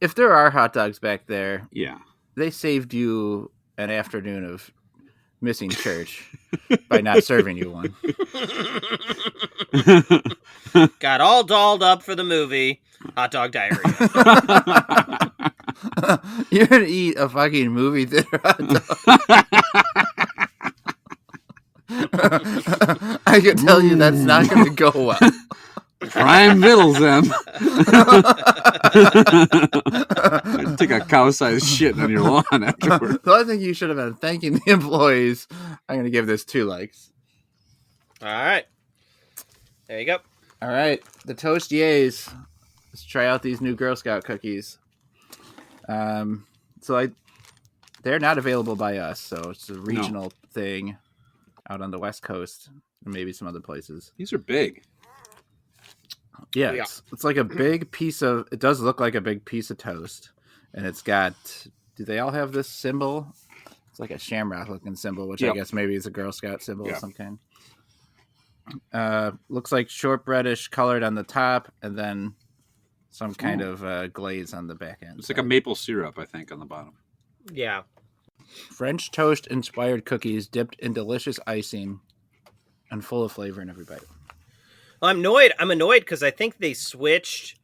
if there are hot dogs back there, Yeah, they saved you an afternoon of missing church by not serving you one. Got all dolled up for the movie. Hot dog diarrhea. You're gonna eat a fucking movie theater hot dog. I can tell you that's not gonna go well. Prime vittles them. Take a cow-sized shit on your lawn afterwards. So I think you should have been thanking the employees. I'm gonna give this 2 likes. All right. There you go. All right, the Toast Yays. Let's try out these new Girl Scout cookies. They're not available by us, so it's a regional thing out on the West Coast and maybe some other places. These are big. Yeah, it's like a big piece of... It does look like a big piece of toast. And it's got... Do they all have this symbol? It's like a shamrock-looking symbol, which I guess maybe is a Girl Scout symbol of some kind. Looks like shortbreadish colored on the top, and then some kind of glaze on the back end. It's like a maple syrup, I think, on the bottom. Yeah. French toast-inspired cookies dipped in delicious icing and full of flavor in every bite. Well, I'm annoyed because I think they switched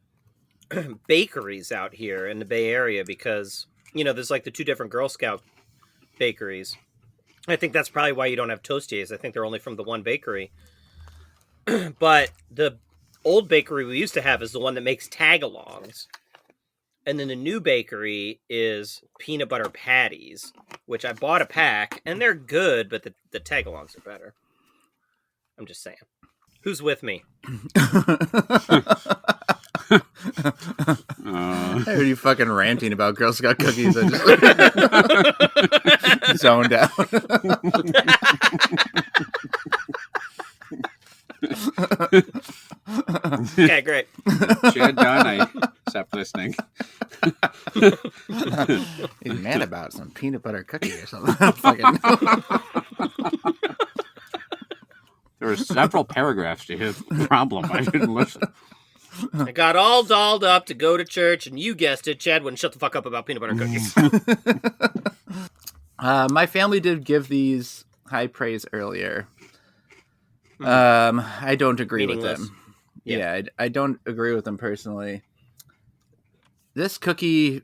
bakeries out here in the Bay Area because, there's like the 2 different Girl Scout bakeries. I think that's probably why you don't have Toasties. I think they're only from the one bakery. But the old bakery we used to have is the one that makes tagalongs. And then the new bakery is peanut butter patties, which I bought a pack, and they're good, but the tagalongs are better. I'm just saying. Who's with me? I heard you fucking ranting about Girl Scout cookies. I just zoned out. Okay, great. Chad done. I stopped listening. He's mad about some peanut butter cookie or something. Fucking... There were several paragraphs to his problem. I didn't listen. I got all dolled up to go to church, and you guessed it, Chad wouldn't shut the fuck up about peanut butter cookies. My family did give these high praise earlier. I don't agree with them. Yeah, I don't agree with them personally. This cookie,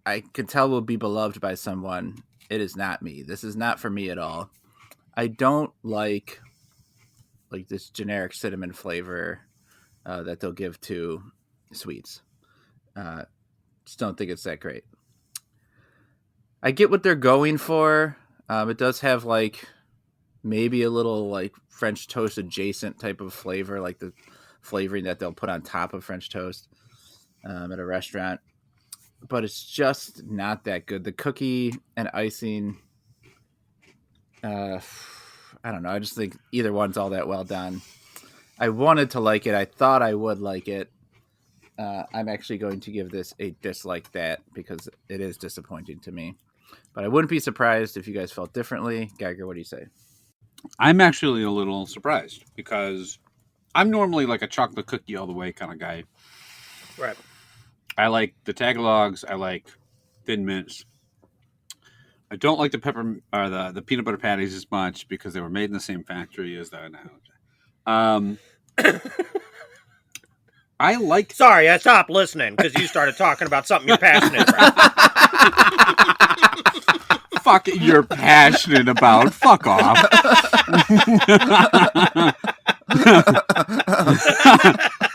I could tell, will be beloved by someone. It is not me. This is not for me at all. I don't like this generic cinnamon flavor that they'll give to sweets. Just don't think it's that great. I get what they're going for. It does have maybe a little French toast adjacent type of flavor, like the flavoring that they'll put on top of French toast at a restaurant. But it's just not that good. The cookie and icing, I don't know. I just think either one's all that well done. I wanted to like it. I thought I would like it. I'm actually going to give this a dislike that because it is disappointing to me. But I wouldn't be surprised if you guys felt differently. Geiger, what do you say? I'm actually a little surprised because I'm normally like a chocolate cookie all the way kind of guy. Right. I like the Tagalogs. I like Thin Mints. I don't like the the peanut butter patties as much because they were made in the same factory as that now. I like. Sorry, I stopped listening because you started talking about something you're passionate about. Fuck it, you're passionate about. Fuck off.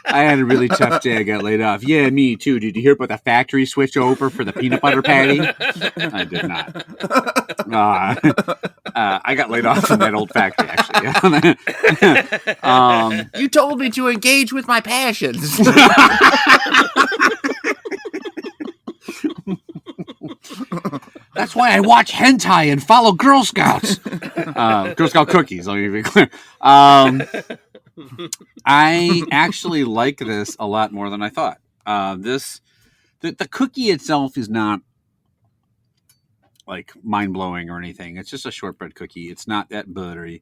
I had a really tough day. I got laid off. Yeah, me too. Did you hear about the factory switch over for the peanut butter patty? I did not. I got laid off from that old factory, actually. You told me to engage with my passions. That's why I watch hentai and follow Girl Scouts. Girl Scout cookies, let me be clear. I actually like this a lot more than I thought. The cookie itself is not mind-blowing or anything. It's just a shortbread cookie. It's not that buttery.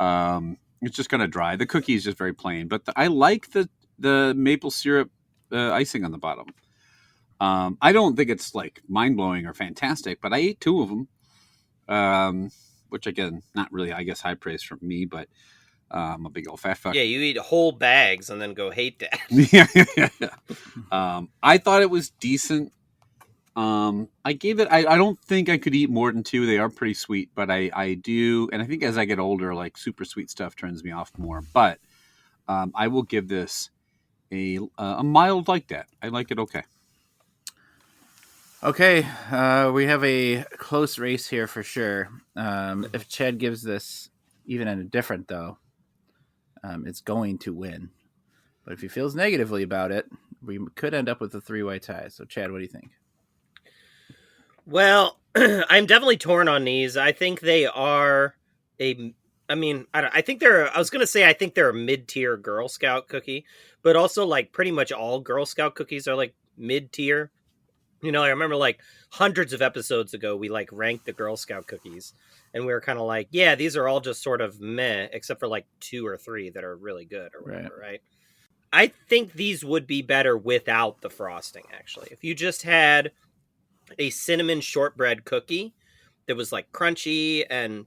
It's just kind of dry. The cookie is just very plain. But I like the maple syrup icing on the bottom. I don't think it's mind-blowing or fantastic, but I ate 2 of them, which again, not really, I guess, high praise from me, but I'm a big old fat fuck. Yeah, you eat whole bags and then go hate that. Yeah. I thought it was decent. I gave it, I don't think I could eat more than 2. They are pretty sweet, but I do, and I think as I get older, super sweet stuff turns me off more, but I will give this a mild like that. I like it okay. Okay, we have a close race here for sure. If Chad gives this even an indifferent, though, it's going to win. But if he feels negatively about it, we could end up with a 3-way tie. So, Chad, what do you think? Well, I'm definitely torn on these. I think they are I think I was going to say I think they're a mid-tier Girl Scout cookie, but also pretty much all Girl Scout cookies are mid-tier. I remember hundreds of episodes ago, we ranked the Girl Scout cookies and we were kind of yeah, these are all just sort of meh, except for 2 or 3 that are really good or whatever. Right. I think these would be better without the frosting. Actually, if you just had a cinnamon shortbread cookie that was crunchy and,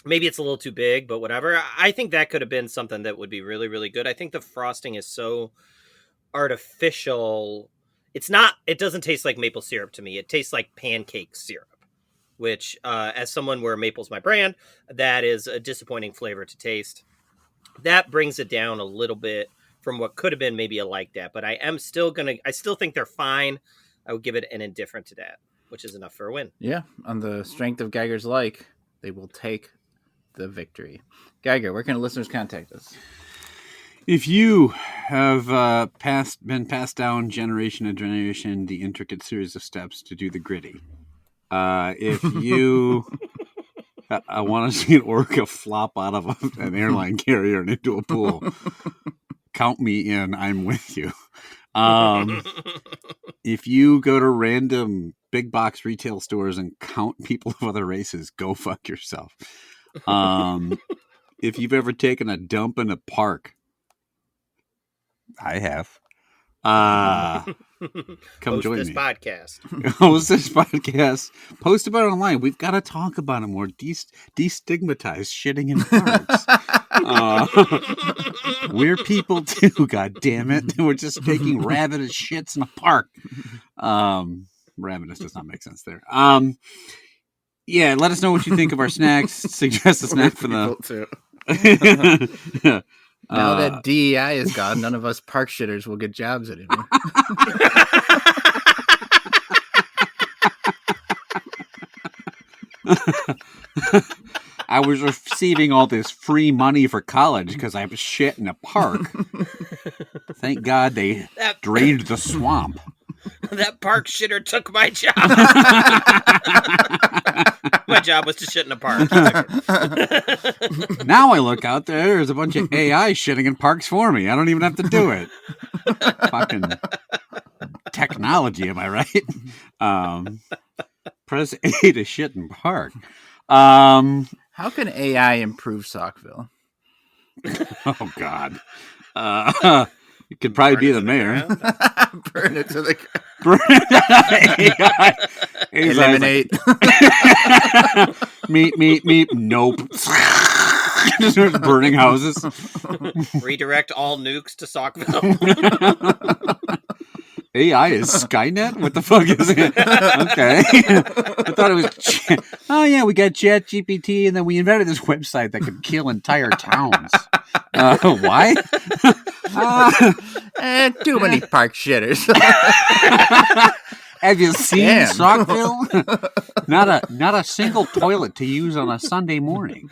maybe it's a little too big, but whatever. I think that could have been something that would be really, really good. I think the frosting is so artificial. It doesn't taste like maple syrup to me. It tastes like pancake syrup, which, as someone where maple's my brand, that is a disappointing flavor to taste. That brings it down a little bit from what could have been maybe a like that, but I still think they're fine. I would give it an indifferent to that, which is enough for a win. Yeah, on the strength of Geiger's they will take the victory. Geiger, where can listeners contact us? If you have been passed down generation to generation the intricate series of steps to do the gritty, if you want to see an orca flop out of an airline carrier and into a pool, count me in. I'm with you. If you go to random big box retail stores and count people of other races, go fuck yourself. If you've ever taken a dump in a park, I have. Come Host join this me. podcast. Host this podcast. Post about it online. We've got to talk about it more. Destigmatize shitting in parks. We're people too. God damn it! We're just taking ravenous shits in a park. Ravenous does not make sense there. Yeah. Let us know what you think of our snacks. Suggest a snack for the. Now that DEI is gone, none of us park shitters will get jobs anymore. I was receiving all this free money for college because I was shit in a park. Thank God they drained the swamp. That park shitter took my job. My job was to shit in a park. Now I look out there's a bunch of AI shitting in parks for me. I don't even have to do it. Fucking technology, am I right? Press A to shit in park. How can AI improve Saukville? Oh, God. It could probably be the mayor. Burn it to the AI. Eliminate. Meep. Nope. Just starts burning houses. Redirect all nukes to Saukville. AI is Skynet? What the fuck is it? Okay. I thought it was... Oh, yeah, we got ChatGPT, and then we invented this website that could kill entire towns. Why? Too many park shitters. Have you seen Damn. Saukville? Not a single toilet to use on a Sunday morning.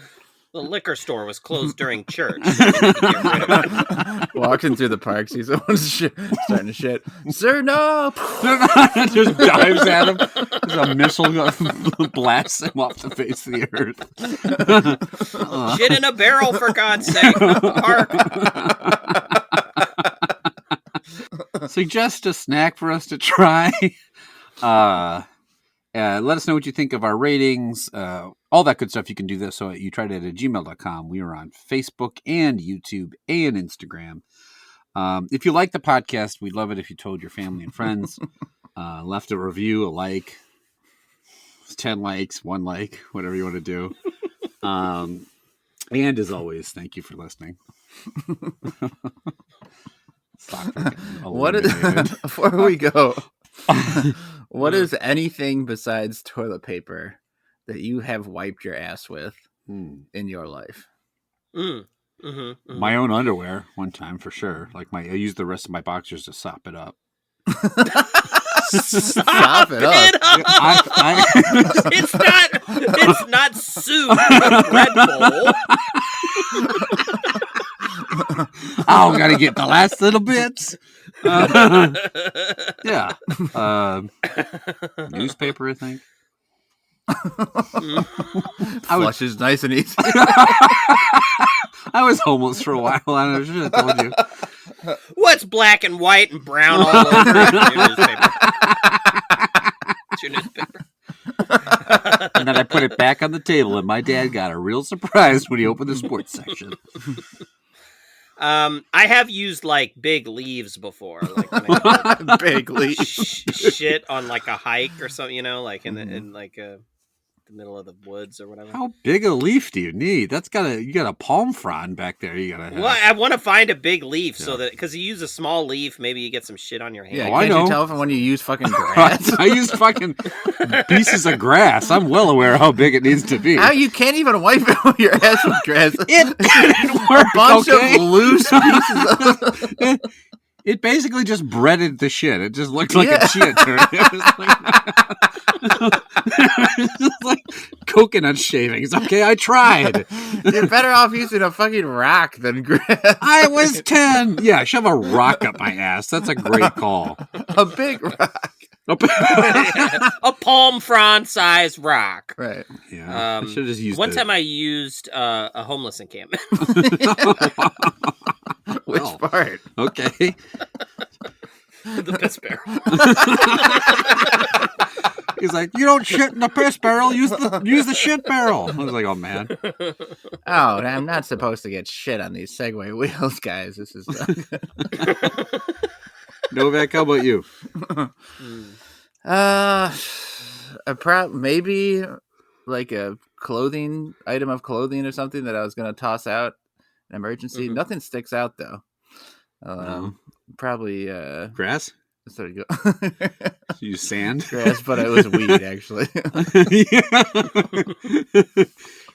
The liquor store was closed during church. So they need to get rid of it. Walking through the park, sees someone starting to shit. Sir, no! Just dives at him. There's a missile blasts him off the face of the earth. Shit in a barrel, for God's sake. Park. Suggest a snack for us to try. Let us know what you think of our ratings. All that good stuff. You can do this. So you tried it at gmail.com. We are on Facebook and YouTube and Instagram. If you like the podcast, we'd love it if you told your family and friends. Left a review, a like, 10 likes, 1 like, whatever you want to do. And as always, thank you for listening. What is, before we go, what is anything besides toilet paper that you have wiped your ass with in your life? My own underwear one time for sure. Like I used the rest of my boxers to sop it up. Sop it up. It's not soup. Red Bull. Oh, gotta get the last little bits. Yeah. Newspaper, I think. Flush is nice and easy. I was homeless for a while. I should have told you. What's black and white and brown all over it? Your newspaper. It's your newspaper. And then I put it back on the table, and my dad got a real surprise when he opened the sports section. I have used like big leaves before, like when I Big leaves. shit on like a hike or something, like in like the middle of the woods or whatever. How big a leaf do you need? You got a palm frond back there. You gotta have. Well, I want to find a big leaf so that because you use a small leaf, maybe you get some shit on your hand. Yeah, Oh, I can't know. you tell from when you use fucking grass? I use fucking pieces of grass. I'm well aware how big it needs to be. How you can't even wipe it with your ass with grass? It A bunch okay? of loose pieces of... It basically just breaded the shit. It just looked like a shit. It was just like coconut shavings. Okay, I tried. You're better off using a fucking rock than grass. I was 10. Yeah, shove a rock up my ass. That's a great call. A big rock. A palm frond size rock. Right. Yeah, I should have just used One time I used a homeless encampment. Which part? Okay. The piss barrel. He's like, you don't shit in the piss barrel. Use the shit barrel. I was like, oh man. Oh, I'm not supposed to get shit on these Segway wheels, guys. This is Novak, how about you? Maybe like a item of clothing or something that I was going to toss out in emergency. Mm-hmm. Nothing sticks out though. Probably Grass? There you go. Use sand? Grass, but it was weed actually.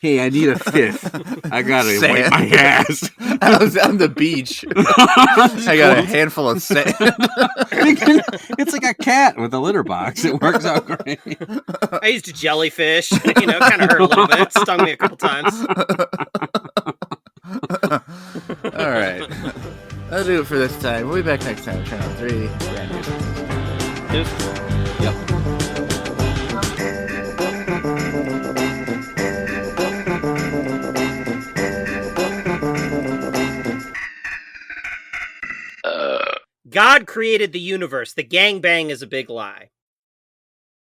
Hey, I need a fifth. I gotta wipe my ass. I was on the beach. I got a handful of sand. It's like a cat with a litter box. It works out great. I used a jellyfish. Kind of hurt a little bit. Stung me a couple times. All right. That'll do it for this time. We'll be back next time with Channel 3. Yep. God created the universe. The gangbang is a big lie.